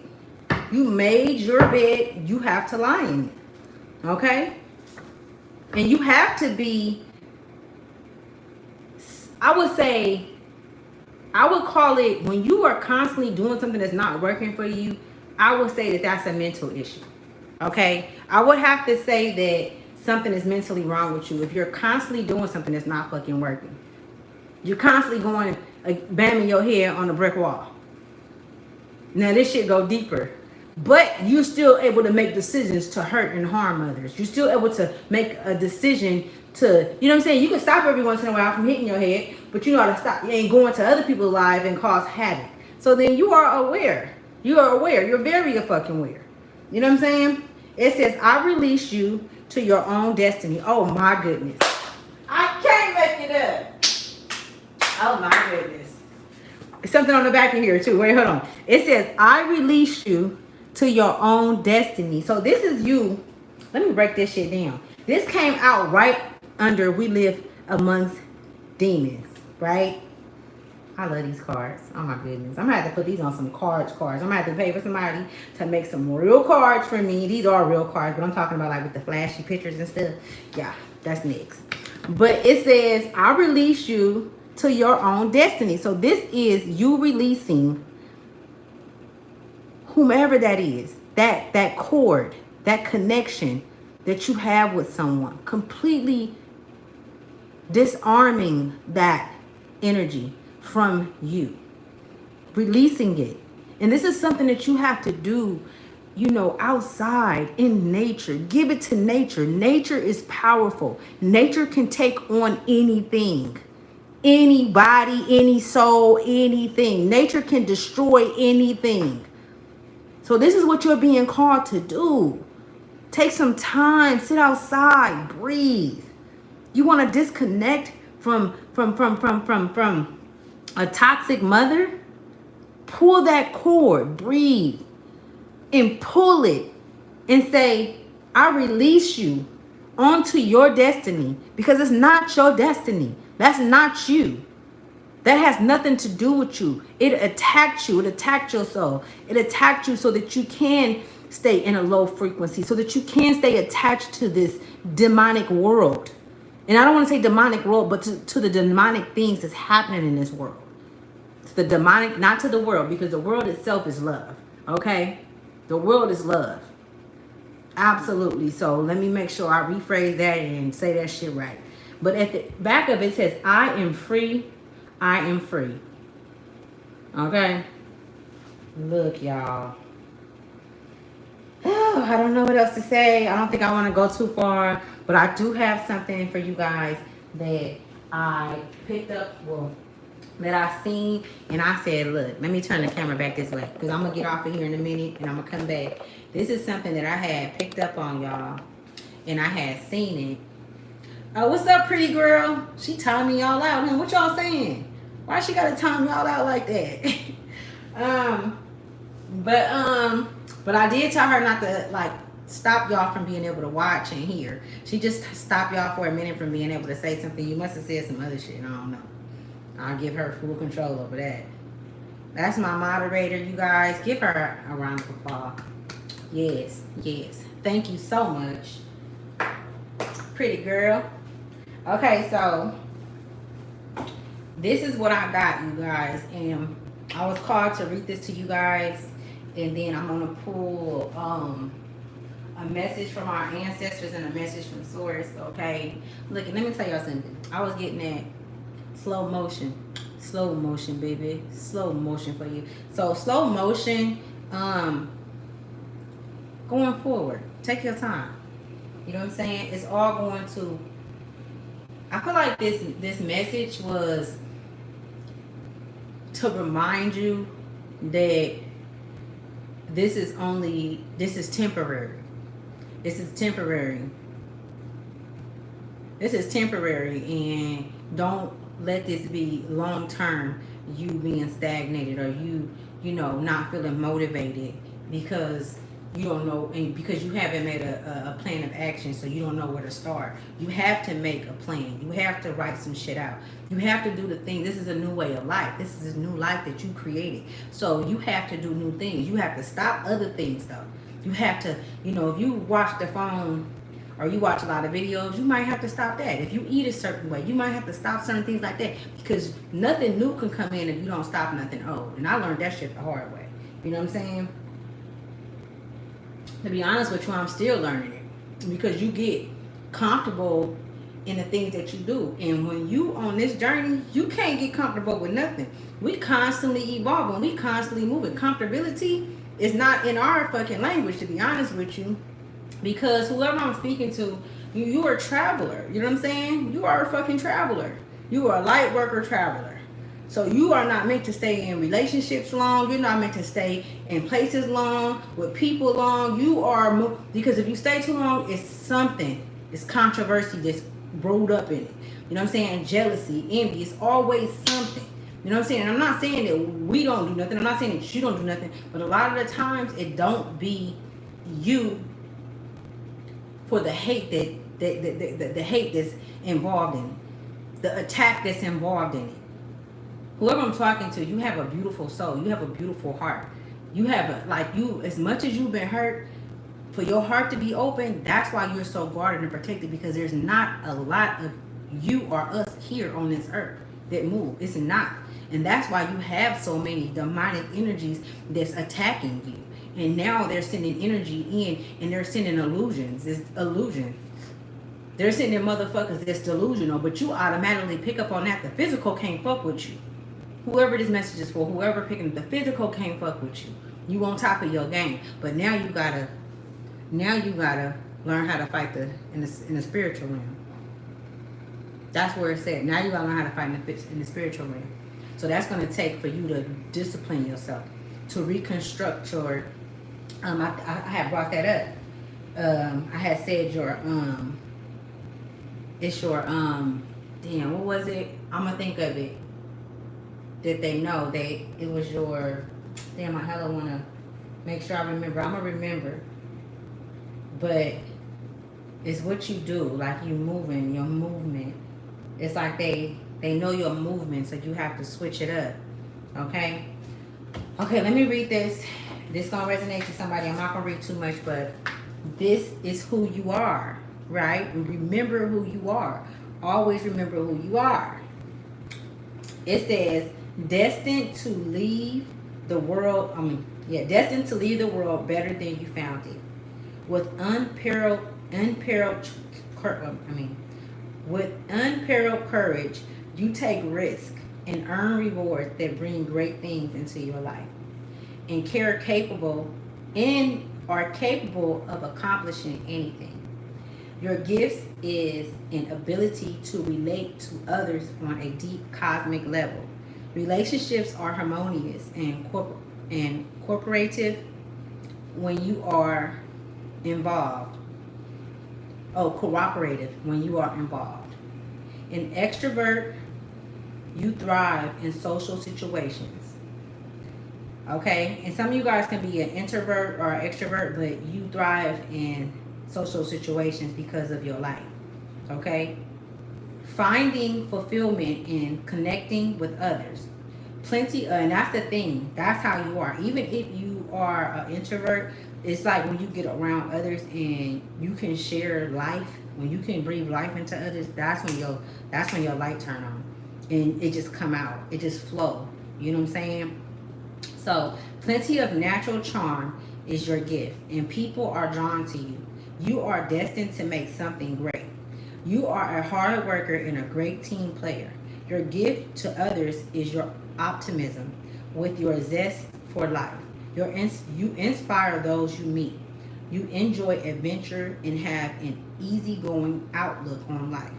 You made your bed, you have to lie in it. Okay? And you have to be, I would call it, when you are constantly doing something that's not working for you, I would say that that's a mental issue. Okay? I would have to say that something is mentally wrong with you if you're constantly doing something that's not fucking working. You're constantly going, banging your head on a brick wall. Now this shit go deeper. But you're still able to make decisions to hurt and harm others. You're still able to make a decision to, you know what I'm saying? You can stop every once in a while from hitting your head, but you know how to stop. You ain't going to other people's lives and cause havoc. So then you are aware. You are aware. You're very fucking aware. You know what I'm saying? It says, I release you to your own destiny. Oh my goodness. I can't make it up. Oh my goodness. Something on the back of here too. Wait, hold on. It says, I release you to your own destiny. So this is you. Let me break this shit down. This came out right under We Live Amongst Demons, right? I love these cards. Oh my goodness. I'm gonna have to put these on some cards. I'm gonna have to pay for somebody to make some real cards for me. These are real cards, but I'm talking about like with the flashy pictures and stuff. Yeah, that's next. But it says, I release you to your own destiny. So this is you releasing whomever that is, that cord, that connection that you have with someone, completely disarming that energy from you, releasing it. And this is something that you have to do, you know, outside in nature. Give it to nature. Nature is powerful. Nature can take on anything, anybody, any soul, anything. Nature can destroy anything. So this is what you're being called to do. Take some time, sit outside, breathe. You want to disconnect from a toxic mother? Pull that cord, breathe, and pull it and say, I release you onto your destiny, because it's not your destiny. That's not you. That has nothing to do with you. It attacked you. It attacked your soul. It attacked you so that you can stay in a low frequency, so that you can stay attached to this demonic world. And I don't want to say demonic world, but to the demonic things that's happening in this world. To the demonic, not to the world, because the world itself is love. Okay? The world is love. Absolutely. So let me make sure I rephrase that and say that shit right. But at the back of it says, I am free. I am free. Okay? Look, y'all. Oh, I don't know what else to say. I don't think I want to go too far. But I do have something for you guys that I picked up, well, that I seen. And I said, look, let me turn the camera back this way, because I'm going to get off of here in a minute and I'm going to come back. This is something that I had picked up on, y'all. And I had seen it. Oh, what's up, pretty girl? She timed me all out. What y'all saying? Why she got to time y'all out like that? But I did tell her not to, like, stop y'all from being able to watch and hear. She just stopped y'all for a minute from being able to say something. You must have said some other shit. I don't know. I'll give her full control over that. That's my moderator, you guys. Give her a round of applause. Yes, yes. Thank you so much. Pretty girl. Okay, so this is what I got, you guys. And I was called to read this to you guys. And then I'm going to pull a message from our ancestors and a message from Source, okay? Look, let me tell y'all something. I was getting that slow motion. Slow motion, baby. Slow motion for you. So slow motion, going forward. Take your time. You know what I'm saying? It's all going to... I feel like this message was to remind you that this is temporary. This is temporary. This is temporary, and don't let this be long term, you being stagnated or you know, not feeling motivated because you don't know, and because you haven't made a plan of action, so you don't know where to start. You have to make a plan. You have to write some shit out. You have to do the thing. This is a new way of life. This is a new life that you created. So you have to do new things. You have to stop other things, though. You have to, you know, if you watch the phone or you watch a lot of videos, you might have to stop that. If you eat a certain way, you might have to stop certain things like that, because nothing new can come in if you don't stop nothing old. And I learned that shit the hard way. You know what I'm saying? To be honest with you, I'm still learning it, because you get comfortable in the things that you do. And when you on this journey, you can't get comfortable with nothing. We constantly evolving. We constantly moving. Comfortability is not in our fucking language, to be honest with you, because whoever I'm speaking to, you are a traveler. You know what I'm saying? You are a fucking traveler. You are a light worker traveler. So you are not meant to stay in relationships long. You're not meant to stay in places long, with people long. You are, because if you stay too long, it's something. It's controversy that's brewed up in it. You know what I'm saying? Jealousy, envy. It's always something. You know what I'm saying? And I'm not saying that we don't do nothing. I'm not saying that you don't do nothing. But a lot of the times, it don't be you for the hate the hate that's involved in it. The attack that's involved in it. Whoever I'm talking to, you have a beautiful soul. You have a beautiful heart. You have as much as you've been hurt, for your heart to be open, that's why you're so guarded and protected, because there's not a lot of you or us here on this earth that move. It's not. And that's why you have so many demonic energies that's attacking you. And now they're sending energy in, and they're sending illusions. It's illusion. They're sending motherfuckers that's delusional, but you automatically pick up on that. The physical can't fuck with you. whoever this message is for, whoever picking the physical can't fuck with you. You on top of your game, but now you gotta learn how to fight in the spiritual realm. That's where it's at. Now you gotta learn how to fight in the spiritual realm. So that's gonna take for you to discipline yourself, to reconstruct your. I had brought that up. I had said your it's your damn, what was it? I'm gonna think of it. That they know it was your damn. I hella wanna make sure I remember. I'm gonna remember, but it's what you do. Like you moving, your movement. It's like they know your movement, so you have to switch it up. Okay. Okay. Let me read this. This gonna resonate to somebody. I'm not gonna read too much, but this is who you are, right? Remember who you are. Always remember who you are. It says, destined to leave the world. Destined to leave the world better than you found it, with unparalleled courage. You take risk and earn rewards that bring great things into your life, and are capable of accomplishing anything. Your gifts is an ability to relate to others on a deep cosmic level. Relationships are harmonious and cooperative when you are involved. Oh, cooperative when you are involved. An extrovert, you thrive in social situations. Okay? And some of you guys can be an introvert or an extrovert, but you thrive in social situations because of your life. Okay? Finding fulfillment in connecting with others. And that's the thing. That's how you are. Even if you are an introvert, it's like when you get around others and you can share life, when you can breathe life into others, that's when your light turn on. And it just come out. It just flow. You know what I'm saying? So, plenty of natural charm is your gift, and people are drawn to you. You are destined to make something great. You are a hard worker and a great team player. Your gift to others is your optimism with your zest for life. You inspire those you meet. You enjoy adventure and have an easygoing outlook on life.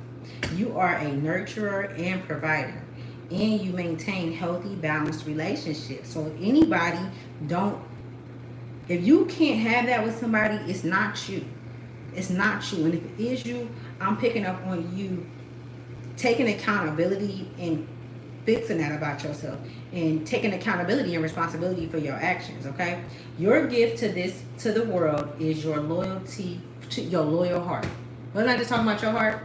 You are a nurturer and provider, and you maintain healthy, balanced relationships. So if you can't have that with somebody, it's not you. It's not you. And if it is you, I'm picking up on you taking accountability and fixing that about yourself and taking accountability and responsibility for your actions. Okay, your gift to the world is your loyalty, to your loyal heart. We're not just talking about your heart.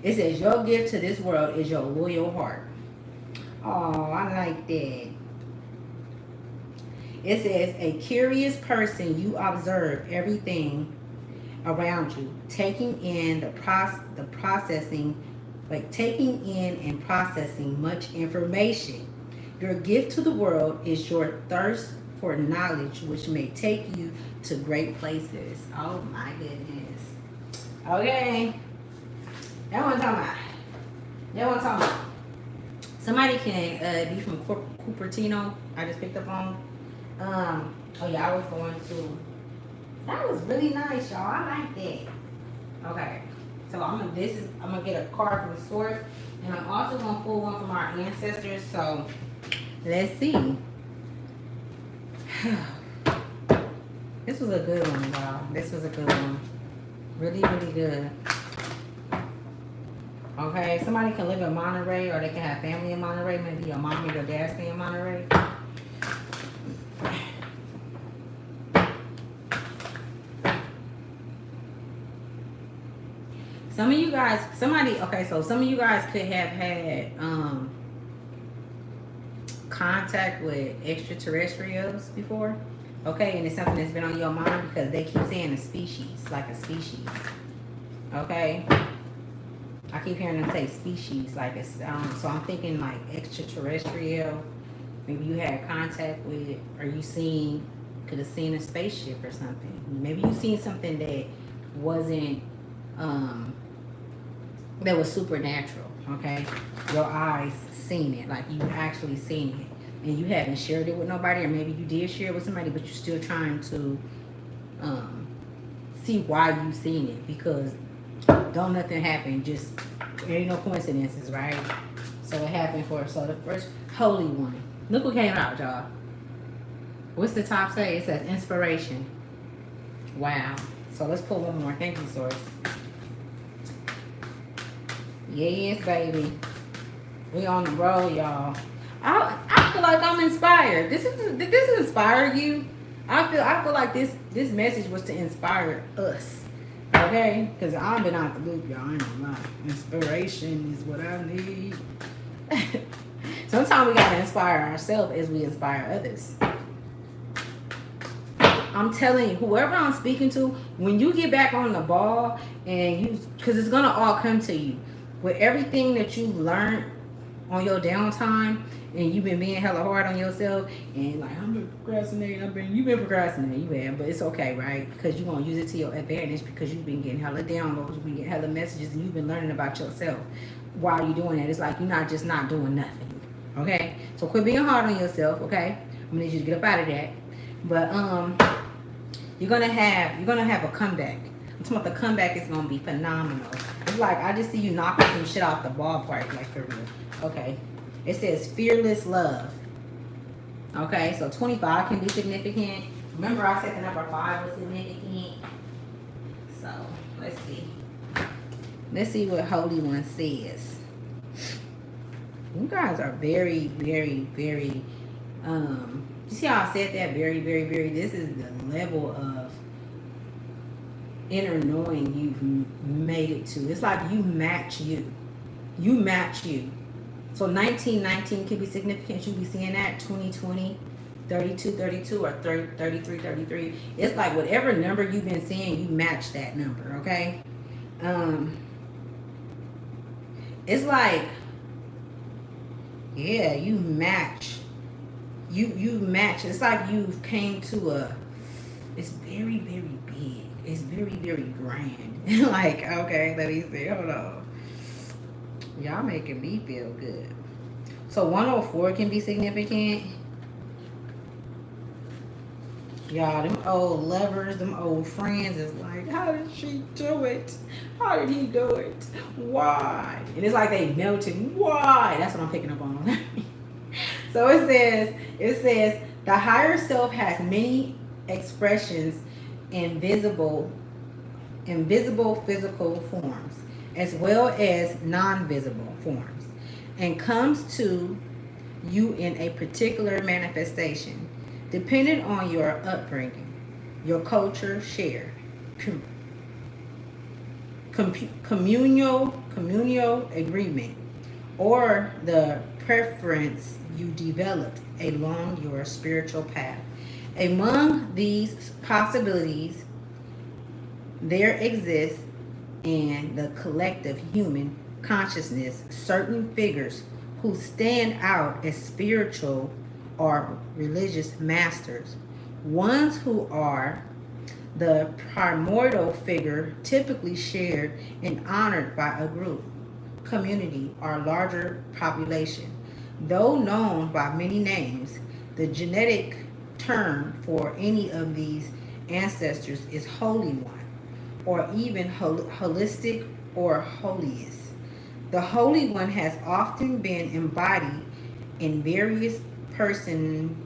It says your gift to this world is your loyal heart. Oh, I like that. It says a curious person, you observe everything around you, taking in taking in and processing much information. Your gift to the world is your thirst for knowledge, which may take you to great places. Oh my goodness. Okay. That one I'm talking about. Somebody can be from Cupertino. I just picked up on. Oh yeah, I was going to. That was really nice, y'all. I like that. Okay. So I'm gonna get a card from the source, and I'm also gonna pull one from our ancestors. So let's see. This was a good one, y'all. This was a good one. Really, really good. Okay, somebody can live in Monterey, or they can have family in Monterey. Maybe your mom or your dad stay in Monterey. Some of you guys, some of you guys could have had contact with extraterrestrials before. Okay, and it's something that's been on your mind because they keep saying a species, like a species. Okay, I keep hearing them say species, like it's. So I'm thinking like extraterrestrial. Maybe you had contact with, or you could have seen a spaceship or something. Maybe you seen something that wasn't. That was supernatural. Okay, your eyes seen it, like you actually seen it, and you haven't shared it with nobody, or maybe you did share it with somebody, but you're still trying to um, see why you seen it, because don't nothing happen. Just there ain't no coincidences, right? So it happened for so the first holy one. Look what came out, y'all. What's the top say? It says inspiration. Wow. So let's pull one more. Thank you, Source. Yes, baby. We on the road, y'all. I feel like I'm inspired. Did this inspire you? I feel like this message was to inspire us. Okay? Because I've been out the loop, y'all. I ain't gonna lie. Inspiration is what I need. Sometimes we gotta inspire ourselves as we inspire others. I'm telling you, whoever I'm speaking to, when you get back on the ball and you, because it's gonna all come to you with everything that you've learned on your downtime, and you've been being hella hard on yourself, and like I'm been procrastinating. You've been procrastinating, you have, but it's okay, right? Because you're gonna use it to your advantage because you've been getting hella downloads, you've been getting hella messages, and you've been learning about yourself while you're doing it. It's like you're not just not doing nothing, okay? So quit being hard on yourself, okay? I'm gonna need you to get up out of that, but you're gonna have a comeback. I'm talking about the comeback is gonna be phenomenal. It's like I just see you knocking some shit out the ballpark, like for real. Okay. It says fearless love. Okay, so 25 can be significant. Remember I said the number 5 was significant. So let's see. Let's see what Holy One says. You guys are very, very, very you see how I said that? Very, very, very. This is the level of inner knowing you've made it to. It's like you match you. You match you. So 1919 can be significant. You be seeing that 2020, 32, 32, or 30, 33, 33. It's like whatever number you've been seeing, you match that number, okay? It's like, yeah, you match. You match. It's like you came to it's very, very big. It's very, very grand. Like, okay, let me see. Hold on. Y'all making me feel good. So 104 can be significant. Y'all, them old lovers, them old friends is like, how did she do it? How did he do it? Why? And it's like they melted. Why? That's what I'm picking up on. So it says the higher self has many expressions in visible physical forms as well as non-visible forms, and comes to you in a particular manifestation depending on your upbringing, your culture share, communal agreement, or the preference you developed along your spiritual path. Among these possibilities, there exists in the collective human consciousness certain figures who stand out as spiritual or religious masters, ones who are the primordial figure typically shared and honored by a group, community, or larger population. Though known by many names, the genetic term for any of these ancestors is Holy One, or even holistic or holiest. The Holy One has often been embodied in various persons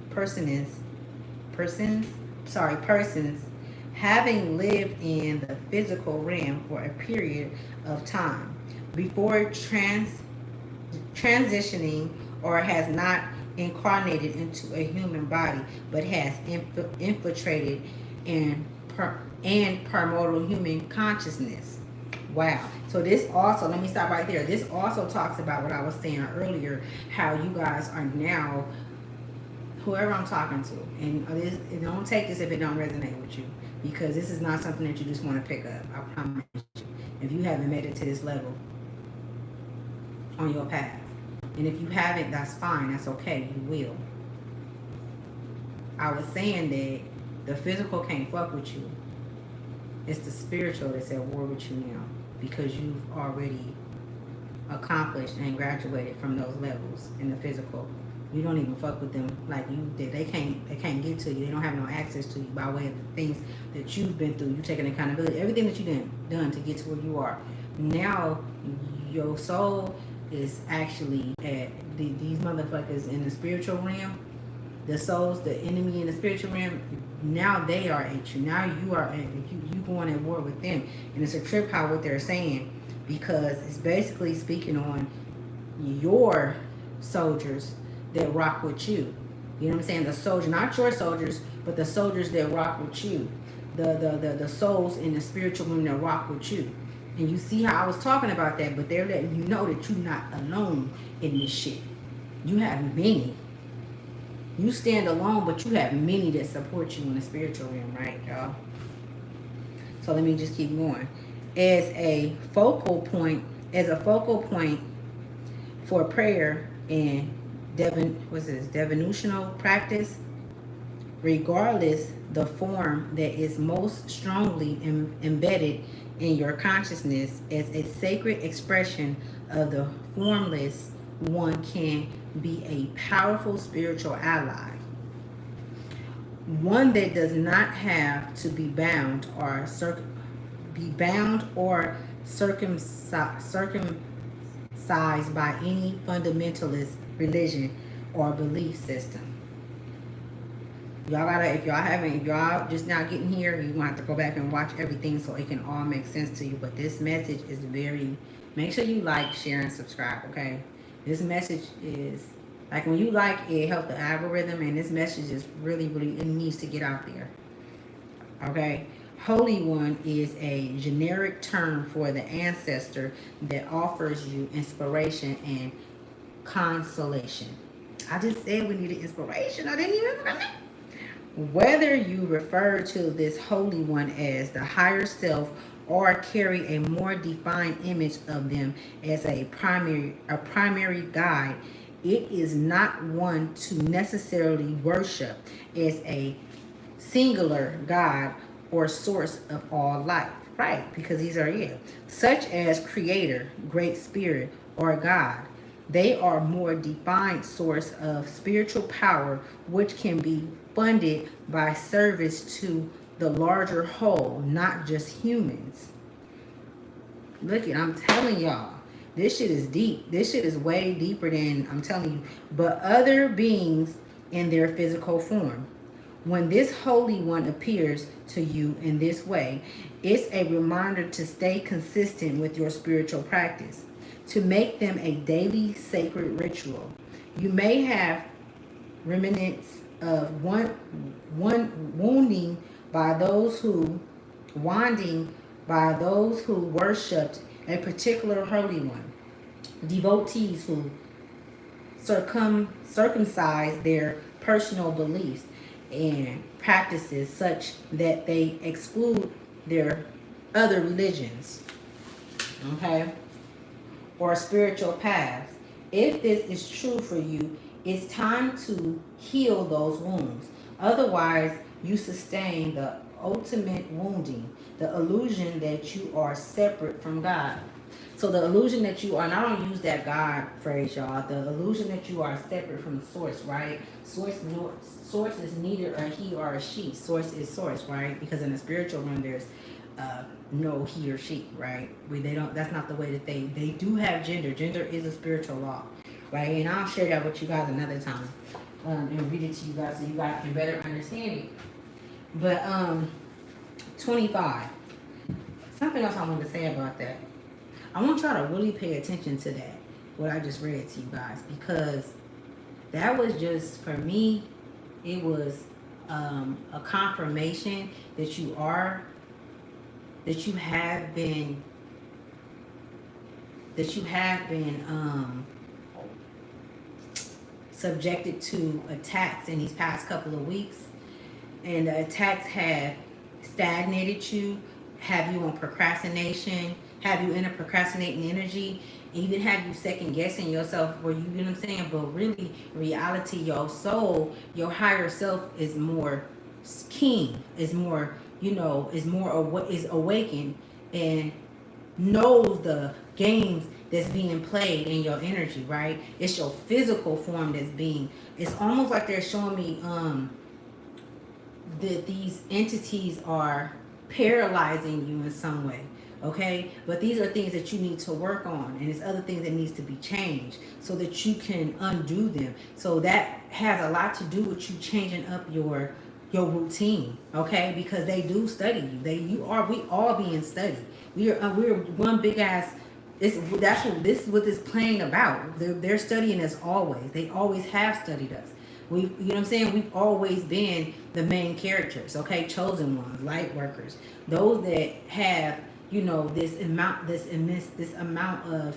having lived in the physical realm for a period of time before transitioning, or has not incarnated into a human body but has infiltrated and primordial human consciousness. Wow. So this also, let me stop right there. This also talks about what I was saying earlier, how you guys are now, whoever I'm talking to, and don't take this if it don't resonate with you, because this is not something that you just want to pick up. I promise you. If you haven't made it to this level on your path. And if you haven't, that's fine. That's okay. You will. I was saying that the physical can't fuck with you. It's the spiritual that's at war with you now, because you've already accomplished and graduated from those levels in the physical. You don't even fuck with them like you did. They can't get to you. They don't have no access to you by way of the things that you've been through. You taking accountability, everything that you done to get to where you are. Now your soul is actually at these motherfuckers in the spiritual realm. The souls, the enemy in the spiritual realm. Now they are at you. Now you are at you going at war with them, and it's a trip how what they're saying, because it's basically speaking on your soldiers that rock with you. You know what I'm saying? The soldier, not your soldiers, but the soldiers that rock with you. The souls in the spiritual realm that rock with you. And you see how I was talking about that, but they're letting you know that you're not alone in this shit. You have many. You stand alone, but you have many that support you in the spiritual realm, right, y'all? So let me just keep going. As a focal point for prayer and devotional practice, regardless the form that is most strongly embedded in your consciousness as a sacred expression of the formless one, can be a powerful spiritual ally. One that does not have to be bound or circumcised by any fundamentalist religion or belief system. Y'all gotta, if y'all just now getting here, you're gonna have to go back and watch everything so it can all make sense to you. But this message is very, make sure you like, share, and subscribe, okay? This message is, like, when you like, it helps the algorithm, and this message is really, it needs to get out there, okay? Holy One is a generic term for the ancestor that offers you inspiration and consolation. I just said we needed inspiration. I didn't even whether you refer to this Holy One as the higher self or carry a more defined image of them as a primary guide, it is not one to necessarily worship as a singular God or source of all life, right? Because these are such as Creator, Great Spirit, or God. They are more defined source of spiritual power, which can be funded by service to the larger whole, not just humans. Look it, I'm telling y'all, this shit is deep. This shit is way deeper than, I'm telling you, but other beings in their physical form. When this Holy One appears to you in this way, it's a reminder to stay consistent with your spiritual practice, to make them a daily sacred ritual. You may have remnants of one wounding by those who worshipped a particular Holy One. Devotees who circumcise their personal beliefs and practices such that they exclude their other religions, okay, or spiritual paths. If this is true for you, it's time to heal those wounds. Otherwise, you sustain the ultimate wounding, the illusion that you are separate from God. So the illusion that you are, and I don't use that God phrase, y'all, the illusion that you are separate from the source, right? Source is neither a he or a she. Source is source, right? Because in the spiritual realm, there's no he or she, right? That's not the way that they do have gender. Gender is a spiritual law, right? And I'll share that with you guys another time and read it to you guys so you guys can better understand it. But 25. Something else I wanted to say about that. I want y'all to really pay attention to that, what I just read to you guys, because that was just, for me, it was a confirmation that you have been subjected to attacks in these past couple of weeks, and the attacks have stagnated you, have you on procrastination, have you in a procrastinating energy, even have you second guessing yourself, where you know what I'm saying, but really, reality, your soul, your higher self is more keen, is more, is awakened and knows the games that's being played in your energy, right? It's your physical form that's being. It's almost like they're showing me that these entities are paralyzing you in some way, okay? But these are things that you need to work on, and it's other things that needs to be changed so that you can undo them. So that has a lot to do with you changing up your routine, okay? Because they do study you. We all being studied. We're one big ass. This is what this playing about. They're studying us always. They always have studied us. We, you know what I'm saying? We've always been the main characters, okay? Chosen ones, light workers, those that have, you know, this amount of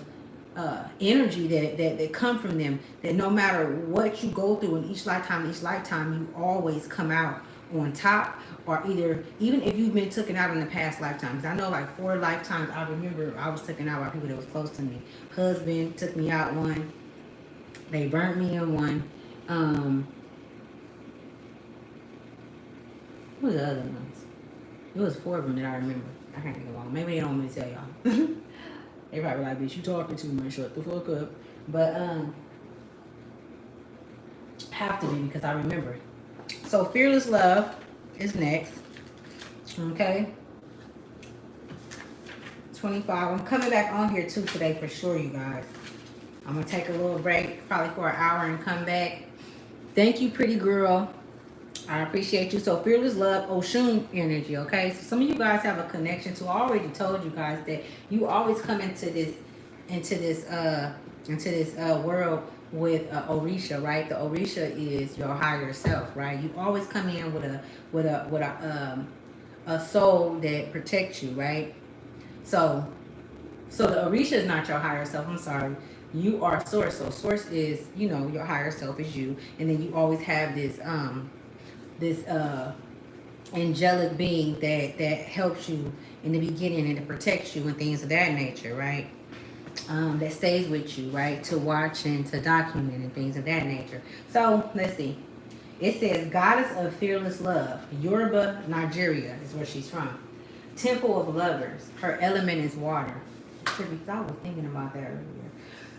energy that come from them. That no matter what you go through in each lifetime, you always come out on top, or either even if you've been taken out in the past lifetimes. I know like 4 lifetimes. I remember I was taken out by people that was close to me. Husband took me out one. They burnt me in one. What was the other ones? It was 4 of them that I remember. I can't think of all. Maybe they don't want me to tell y'all. They probably like, bitch, you talking too much. Shut the fuck up. But have to be because I remember it. So fearless love is next. Okay. 25. I'm coming back on here too today for sure, you guys. I'm gonna take a little break, probably for an hour, and come back. Thank you, pretty girl. I appreciate you. So fearless love, Oshun energy, okay? So some of you guys have a connection to. I already told you guys that you always come into this world with Orisha, right? The Orisha is your higher self, right? You always come in with a soul that protects you, right? So the Orisha is not your higher self. I'm sorry. You are source. So source is, you know, your higher self is you, and then you always have this angelic being that helps you in the beginning and to protect you and things of that nature, right? That stays with you, right? To watch and to document and things of that nature. So let's see. It says Goddess of Fearless Love, Yoruba, Nigeria is where she's from. Temple of Lovers. Her element is water. I was thinking about that earlier.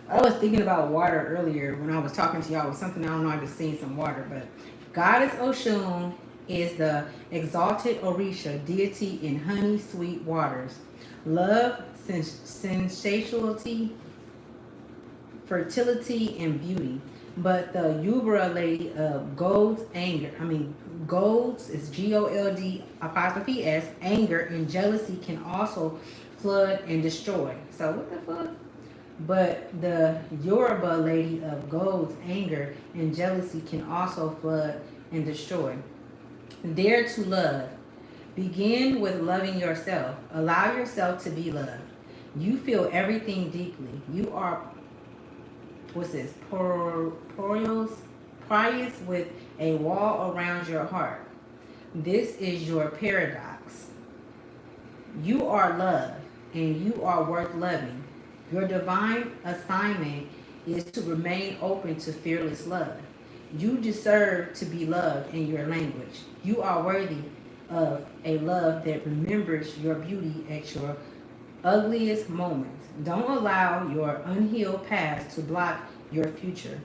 I was thinking about water earlier when I was talking to y'all with something. I don't know. I just seen some water, but Goddess Oshun is the exalted Orisha deity in honey sweet waters. Love, sensuality, fertility, and beauty. But the Yubra lady of Gold's anger, Gold's is GOLD''S, anger and jealousy can also flood and destroy. So what the fuck? But the Yoruba lady of Gold's anger and jealousy can also flood and destroy. Dare to love. Begin with loving yourself. Allow yourself to be loved. You feel everything deeply. You are, what's this? Porous with a wall around your heart. This is your paradox. You are loved and you are worth loving. Your divine assignment is to remain open to fearless love. You deserve to be loved in your language. You are worthy of a love that remembers your beauty at your ugliest moments. Don't allow your unhealed past to block your future.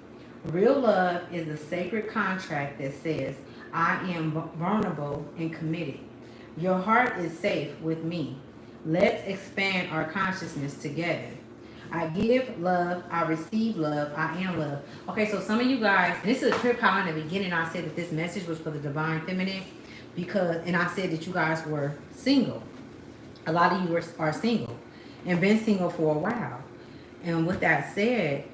Real love is a sacred contract that says, I am vulnerable and committed. Your heart is safe with me. Let's expand our consciousness together. I give love, I receive love, I am love. Okay, so some of you guys, this is a trip how in the beginning I said that this message was for the divine feminine and I said that you guys were single. A lot of you are single and been single for a while. And with that said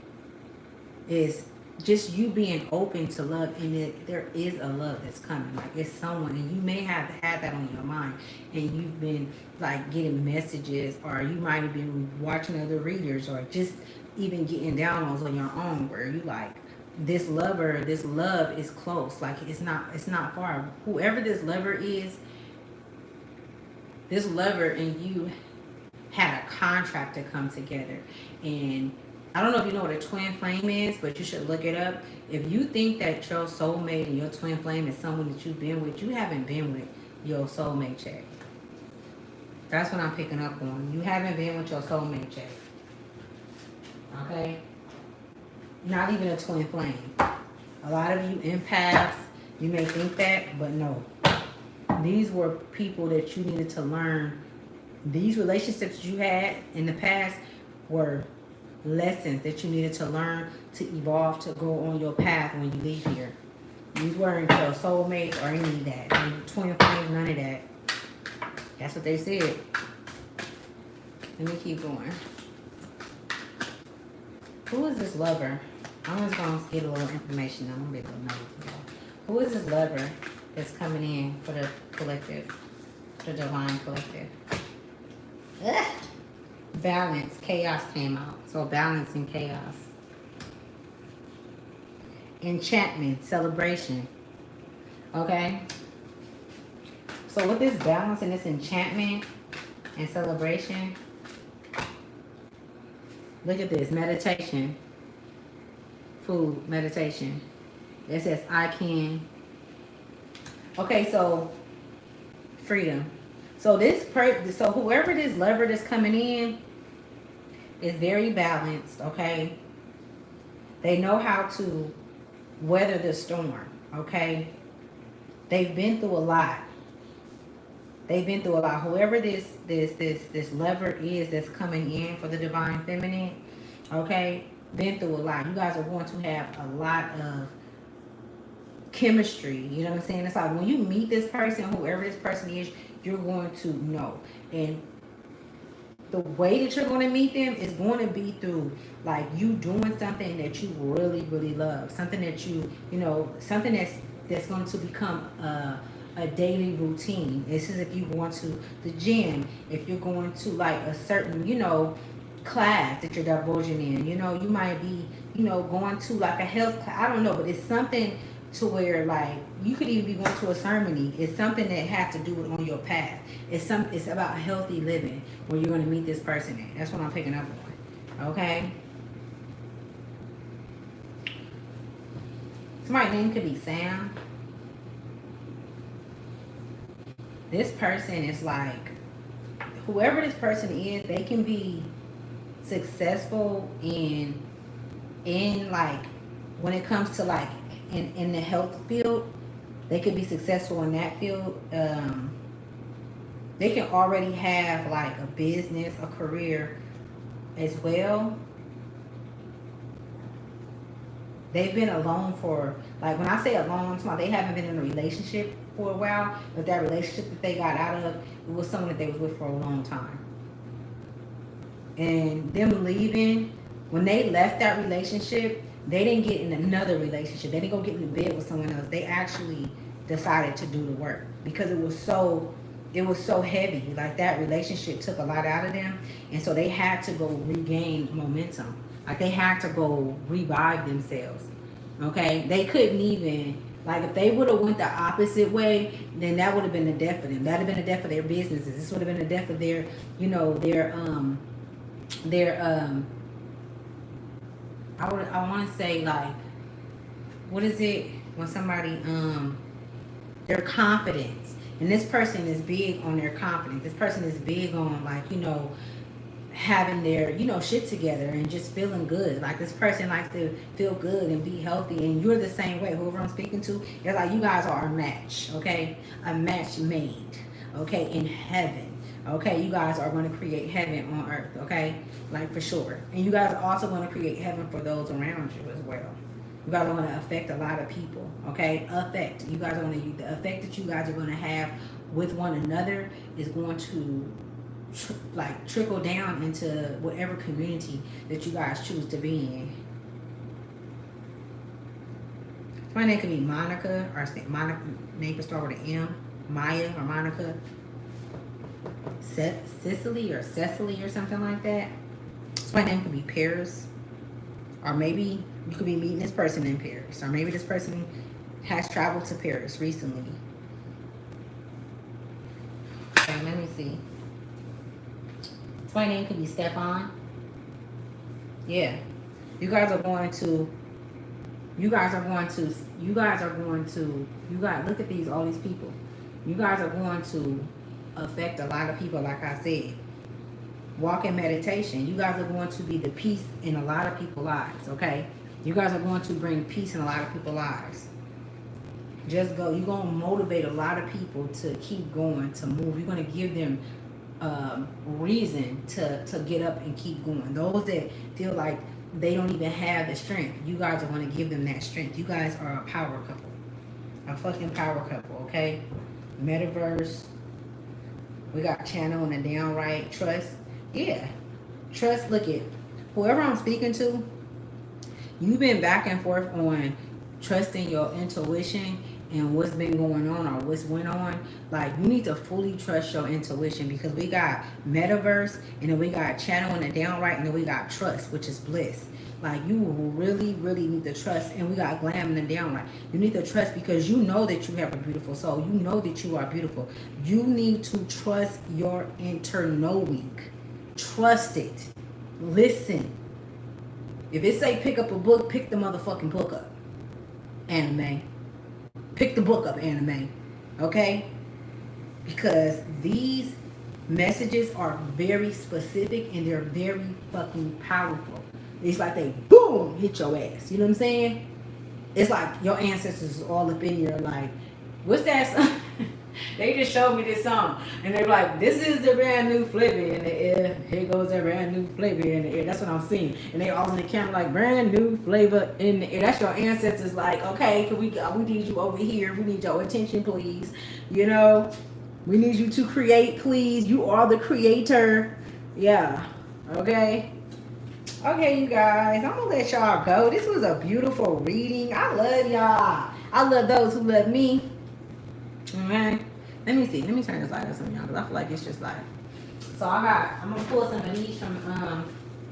is just you being open to love, and there is a love that's coming. Like it's someone, and you may have had that on your mind, and you've been like getting messages, or you might have been watching other readers, or just even getting downloads on your own, where you like this love is close. Like it's not far. Whoever this lover is, this lover and you had a contract to come together, and I don't know if you know what a twin flame is, but you should look it up. If you think that your soulmate and your twin flame is someone that you've been with, you haven't been with your soulmate check. That's what I'm picking up on. You haven't been with your soulmate check. Okay? Not even a twin flame. A lot of you empaths, you may think that, but no. These were people that you needed to learn. These relationships you had in the past were lessons that you needed to learn to evolve, to go on your path when you leave here. These weren't your soulmates or any of that. No twin flames, none of that. That's what they said. Let me keep going. Who is this lover? I'm just going to get a little information. I'm going to be able to know. Who is this lover that's coming in for the collective, the divine collective? Ugh. Balance, chaos came out. So balance and chaos. Enchantment, celebration. Okay? So with this balance and this enchantment and celebration, look at this, meditation. Food, meditation. It says, I can. Okay, so freedom. So so whoever this lover that's coming in is very balanced, okay? They know how to weather the storm, okay? They've been through a lot. They've been through a lot. Whoever this lover is that's coming in for the divine feminine, okay, been through a lot. You guys are going to have a lot of chemistry. You know what I'm saying? It's like when you meet this person, whoever this person is, you're going to know. And the way that you're going to meet them is going to be through like you doing something that you really, really love. Something that you know, something that's going to become a daily routine. This is if you go to the gym, if you're going to like a certain, you know, class that you're divulging in. You know, you might be, you know, going to like a health class. I don't know, but it's something to where like you could even be going to a ceremony. It's something that has to do with on your path. It's about healthy living where you're going to meet this person at. That's what I'm picking up on. Okay. Somebody's name could be Sam. This person is like, whoever this person is, they can be successful in like when it comes to like in the health field. They could be successful in that field. They can already have like a business, a career as well. They've been alone for, like when I say alone, I'm talking about they haven't been in a relationship for a while, but that relationship that they got out of, it was someone that they was with for a long time. And them leaving, when they left that relationship, they didn't get in another relationship. They didn't go get in bed with someone else. They actually decided to do the work because it was so heavy. Like that relationship took a lot out of them. And so they had to go regain momentum. Like they had to go revive themselves. Okay? They couldn't even, like if they would have went the opposite way, then that would have been the death for them. That would have been the death of their businesses. This would have been the death of their, you know, their I want to say like, what is it when somebody their confidence. And this person is big on their confidence. This person is big on like, you know, having their, you know, shit together and just feeling good. Like this person likes to feel good and be healthy, and you're the same way. Whoever I'm speaking to, it's like you guys are a match, okay? A match made, okay, in heaven. Okay, you guys are going to create heaven on earth, okay? Like for sure. And you guys are also going to create heaven for those around you as well. You guys are going to affect a lot of people, okay? Affect. You guys are going to, the effect that you guys are going to have with one another is going to trickle down into whatever community that you guys choose to be in. My name could be Monica, or Monica name could start with an M. Maya or Monica. Cicely or Cecily or something like that. So my name could be Paris, or maybe you could be meeting this person in Paris, or maybe this person has traveled to Paris recently. Okay, let me see. So my name could be Stefan. Yeah, you guys are going to look at these, all these people. You guys are going to affect a lot of people, like I said. walk in meditation. You guys are going to be the peace in a lot of people's lives, okay? You guys are going to bring peace in a lot of people's lives. Just go. You're going to motivate a lot of people to keep going, to move. You're going to give them reason to get up and keep going. Those that feel like they don't even have the strength, you guys are going to give them that strength. You guys are a power couple. A fucking power couple, okay? Metaverse. We got channel and the downright trust. Yeah. Trust, look at whoever I'm speaking to, you've been back and forth on trusting your intuition and what's been going on or what's went on. Like, you need to fully trust your intuition, because we got metaverse, and then we got channel and the downright, and then we got trust, which is bliss. Like, you really, really need to trust. And we got glam and the downright. You need to trust because you know that you have a beautiful soul. You know that you are beautiful. You need to trust your inner knowing. Trust it. Listen. If it say pick up a book, pick the motherfucking book up. Anime. Pick the book up, anime. Okay? Because these messages are very specific and they're very fucking powerful. It's like they boom hit your ass. You know what I'm saying? It's like your ancestors is all up in your, like, what's that song? They just showed me this song and they're like, this is the brand new flavor in the air. Here goes a brand new flavor in the air. That's what I'm seeing. And they all in the camera like, brand new flavor in the air. That's your ancestors like, okay, we need you over here. We need your attention, please. You know, we need you to create, please. You are the creator. Yeah. Okay. Okay, you guys, I'm gonna let y'all go. This was a beautiful reading. I love y'all. I love those who love me. Okay. Let me see. Let me turn this light on some y'all, because I feel like it's just like. So I'm gonna pull some of these from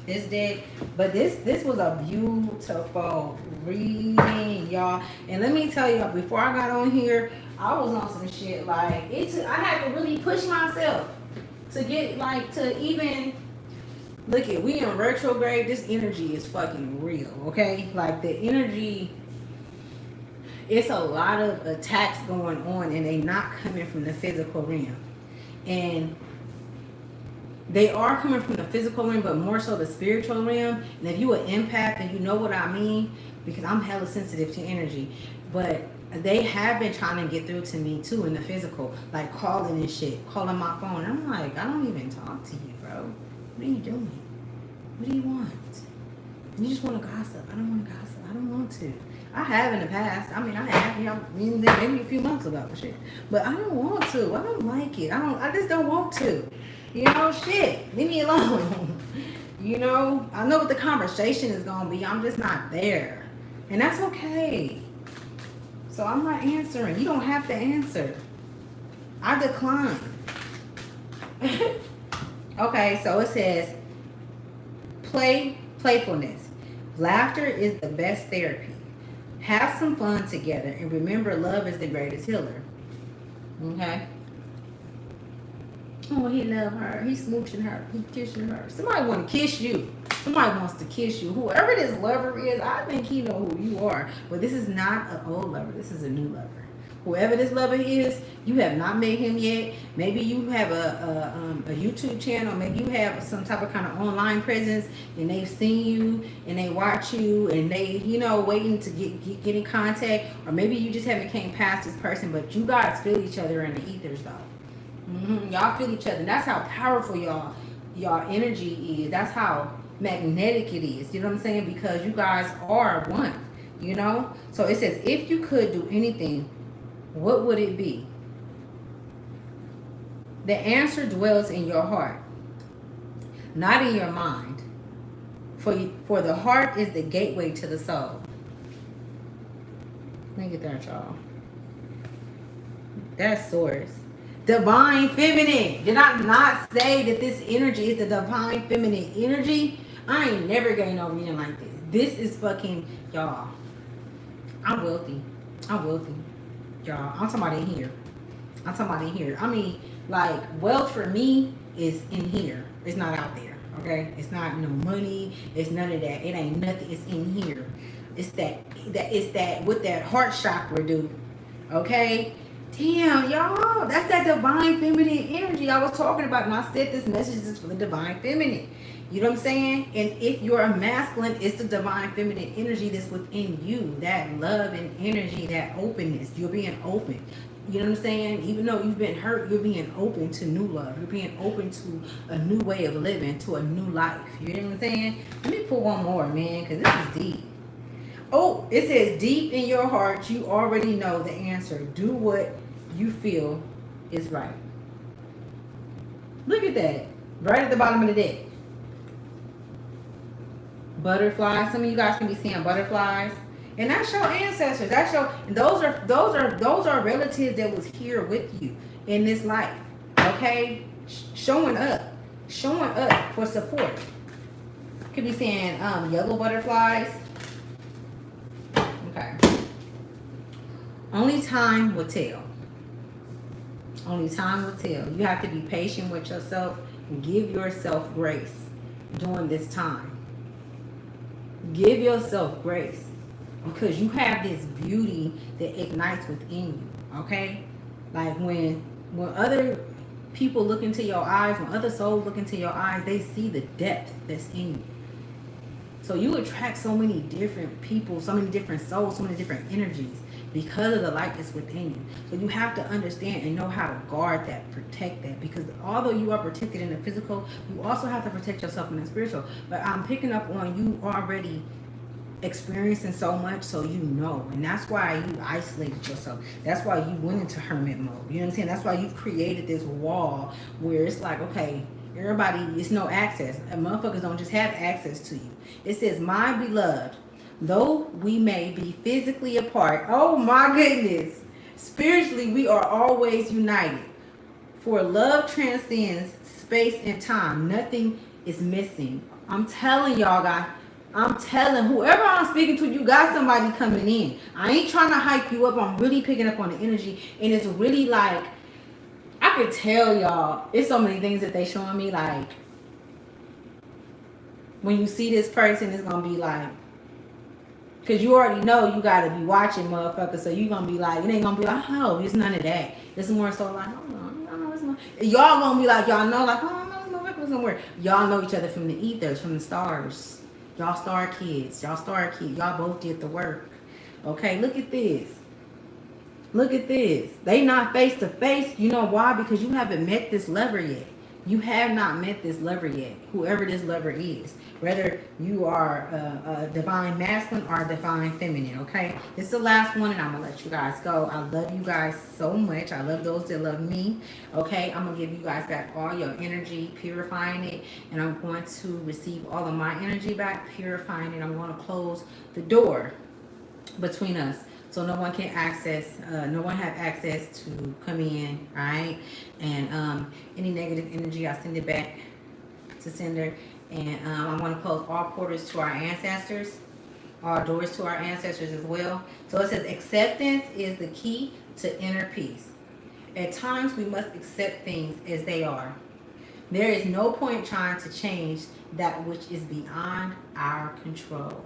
this deck. But this was a beautiful reading, y'all. And let me tell you, before I got on here, I was on some shit like I had to really push myself to get like to even. Look at, we in retrograde. This energy is fucking real, okay? Like, the energy, it's a lot of attacks going on, and they not coming from the physical realm. And they are coming from the physical realm, but more so the spiritual realm. And if you an empath, and you know what I mean, because I'm hella sensitive to energy. But they have been trying to get through to me, too, in the physical. Like, calling and shit. Calling my phone. I'm like, I don't even talk to you, bro. What are you doing? What do you want? You just want to gossip. I don't want to gossip. I don't want to. I have in the past. I mean, I have, you know, maybe a few months ago for shit. But I don't want to. I don't like it. I just don't want to. You know, shit. Leave me alone. You know, I know what the conversation is going to be. I'm just not there. And that's okay. So I'm not answering. You don't have to answer. I decline. Okay, so it says, playfulness. Laughter is the best therapy. Have some fun together, and remember, love is the greatest healer. Okay? Oh, he love her. He's smooching her. He's kissing her. Somebody want to kiss you. Somebody wants to kiss you. Whoever this lover is, I think he know who you are. But this is not an old lover. This is a new lover. Whoever this lover is, you have not met him yet. Maybe you have a YouTube channel. Maybe you have some type of kind of online presence, and they've seen you and they watch you and they, you know, waiting to get in contact. Or maybe you just haven't came past this person, but you guys feel each other in the ethers, though. Y'all feel each other. And that's how powerful y'all energy is. That's how magnetic it is. You know what I'm saying? Because you guys are one. You know. So it says, if you could do anything, what would it be? The answer dwells in your heart, not in your mind. For the heart is the gateway to the soul. Let me get that, y'all. That's source. Divine feminine. Did I not say that this energy is the divine feminine energy? I ain't never getting no reading like this. This is fucking, y'all. I'm wealthy. Y'all, I'm talking about in here. I mean, like, wealth for me is in here. It's not out there. Okay? It's not no money. It's none of that. It ain't nothing. It's in here. It's that what that heart chakra do. Okay? Damn, y'all. That's that divine feminine energy I was talking about. And I said this message is for the divine feminine. You know what I'm saying? And if you're a masculine, it's the divine feminine energy that's within you. That love and energy, that openness. You're being open. You know what I'm saying? Even though you've been hurt, you're being open to new love. You're being open to a new way of living, to a new life. You know what I'm saying? Let me pull one more, man, because this is deep. Oh, it says deep in your heart, you already know the answer. Do what you feel is right. Look at that. Right at the bottom of the deck. Butterflies. Some of you guys can be seeing butterflies. And that's your ancestors. That's your those are relatives that was here with you in this life. Okay? Showing up. Showing up for support. Could be seeing yellow butterflies. Okay. Only time will tell. Only time will tell. You have to be patient with yourself and give yourself grace during this time. Give yourself grace because you have this beauty that ignites within you. Okay? Like when other people look into your eyes, when other souls look into your eyes, they see the depth that's in you. So you attract so many different people, so many different souls, so many different energies because of the light that's within you. So you have to understand and know how to guard that, protect that. Because although you are protected in the physical, you also have to protect yourself in the spiritual. But I'm picking up on you already experiencing so much, so you know. And that's why you isolated yourself. That's why you went into hermit mode. You know what I'm saying? That's why you've created this wall where it's like, okay, everybody, it's no access. And motherfuckers don't just have access to you. It says, my beloved, though we may be physically apart, oh my goodness, spiritually we are always united. For love transcends space and time. Nothing is missing. I'm telling y'all guys, I'm telling whoever I'm speaking to, you got somebody coming in. I ain't trying to hype you up. I'm really picking up on the energy. And it's really like, I could tell y'all, it's so many things that they showing me. Like, when you see this person, it's going to be like, because you already know you got to be watching, motherfucker. So you going to be like, it ain't going to be like, oh, it's none of that. It's more so like, oh, no, it's not. Y'all going to be like, y'all know, like, oh, no, it's no record somewhere. Y'all know each other from the ethers, from the stars. Y'all star kids. Y'all star kids. Y'all both did the work. Okay, look at this. Look at this. They not face to face. You know why? Because you haven't met this lover yet. You have not met this lover yet. Whoever this lover is. Whether you are a divine masculine or a divine feminine. Okay? This is the last one and I'm going to let you guys go. I love you guys so much. I love those that love me. Okay? I'm going to give you guys back all your energy, purifying it. And I'm going to receive all of my energy back, purifying it. I'm going to close the door between us. So no one can access, no one have access to come in, all right? And any negative energy, I send it back to sender. And I want to close all portals to our ancestors, all doors to our ancestors as well. So it says acceptance is the key to inner peace. At times we must accept things as they are. There is no point trying to change that which is beyond our control.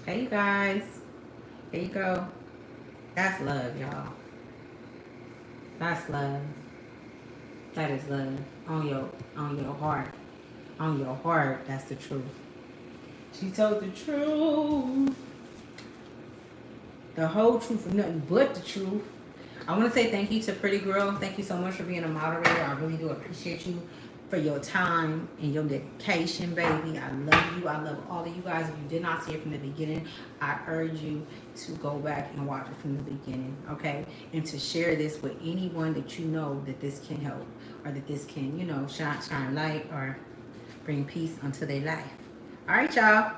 Hey, you guys. There you go. That's love, y'all. That's love. That is love. On your heart. On your heart. That's the truth. She told the truth. The whole truth and nothing but the truth. I want to say thank you to Pretty Girl. Thank you so much for being a moderator. I really do appreciate you for your time and your dedication, baby. I love you. I love all of you guys. If you did not see it from the beginning, I urge you to go back and watch it from the beginning, okay? And to share this with anyone that you know that this can help or that this can, you know, shine light or bring peace unto their life. All right, y'all.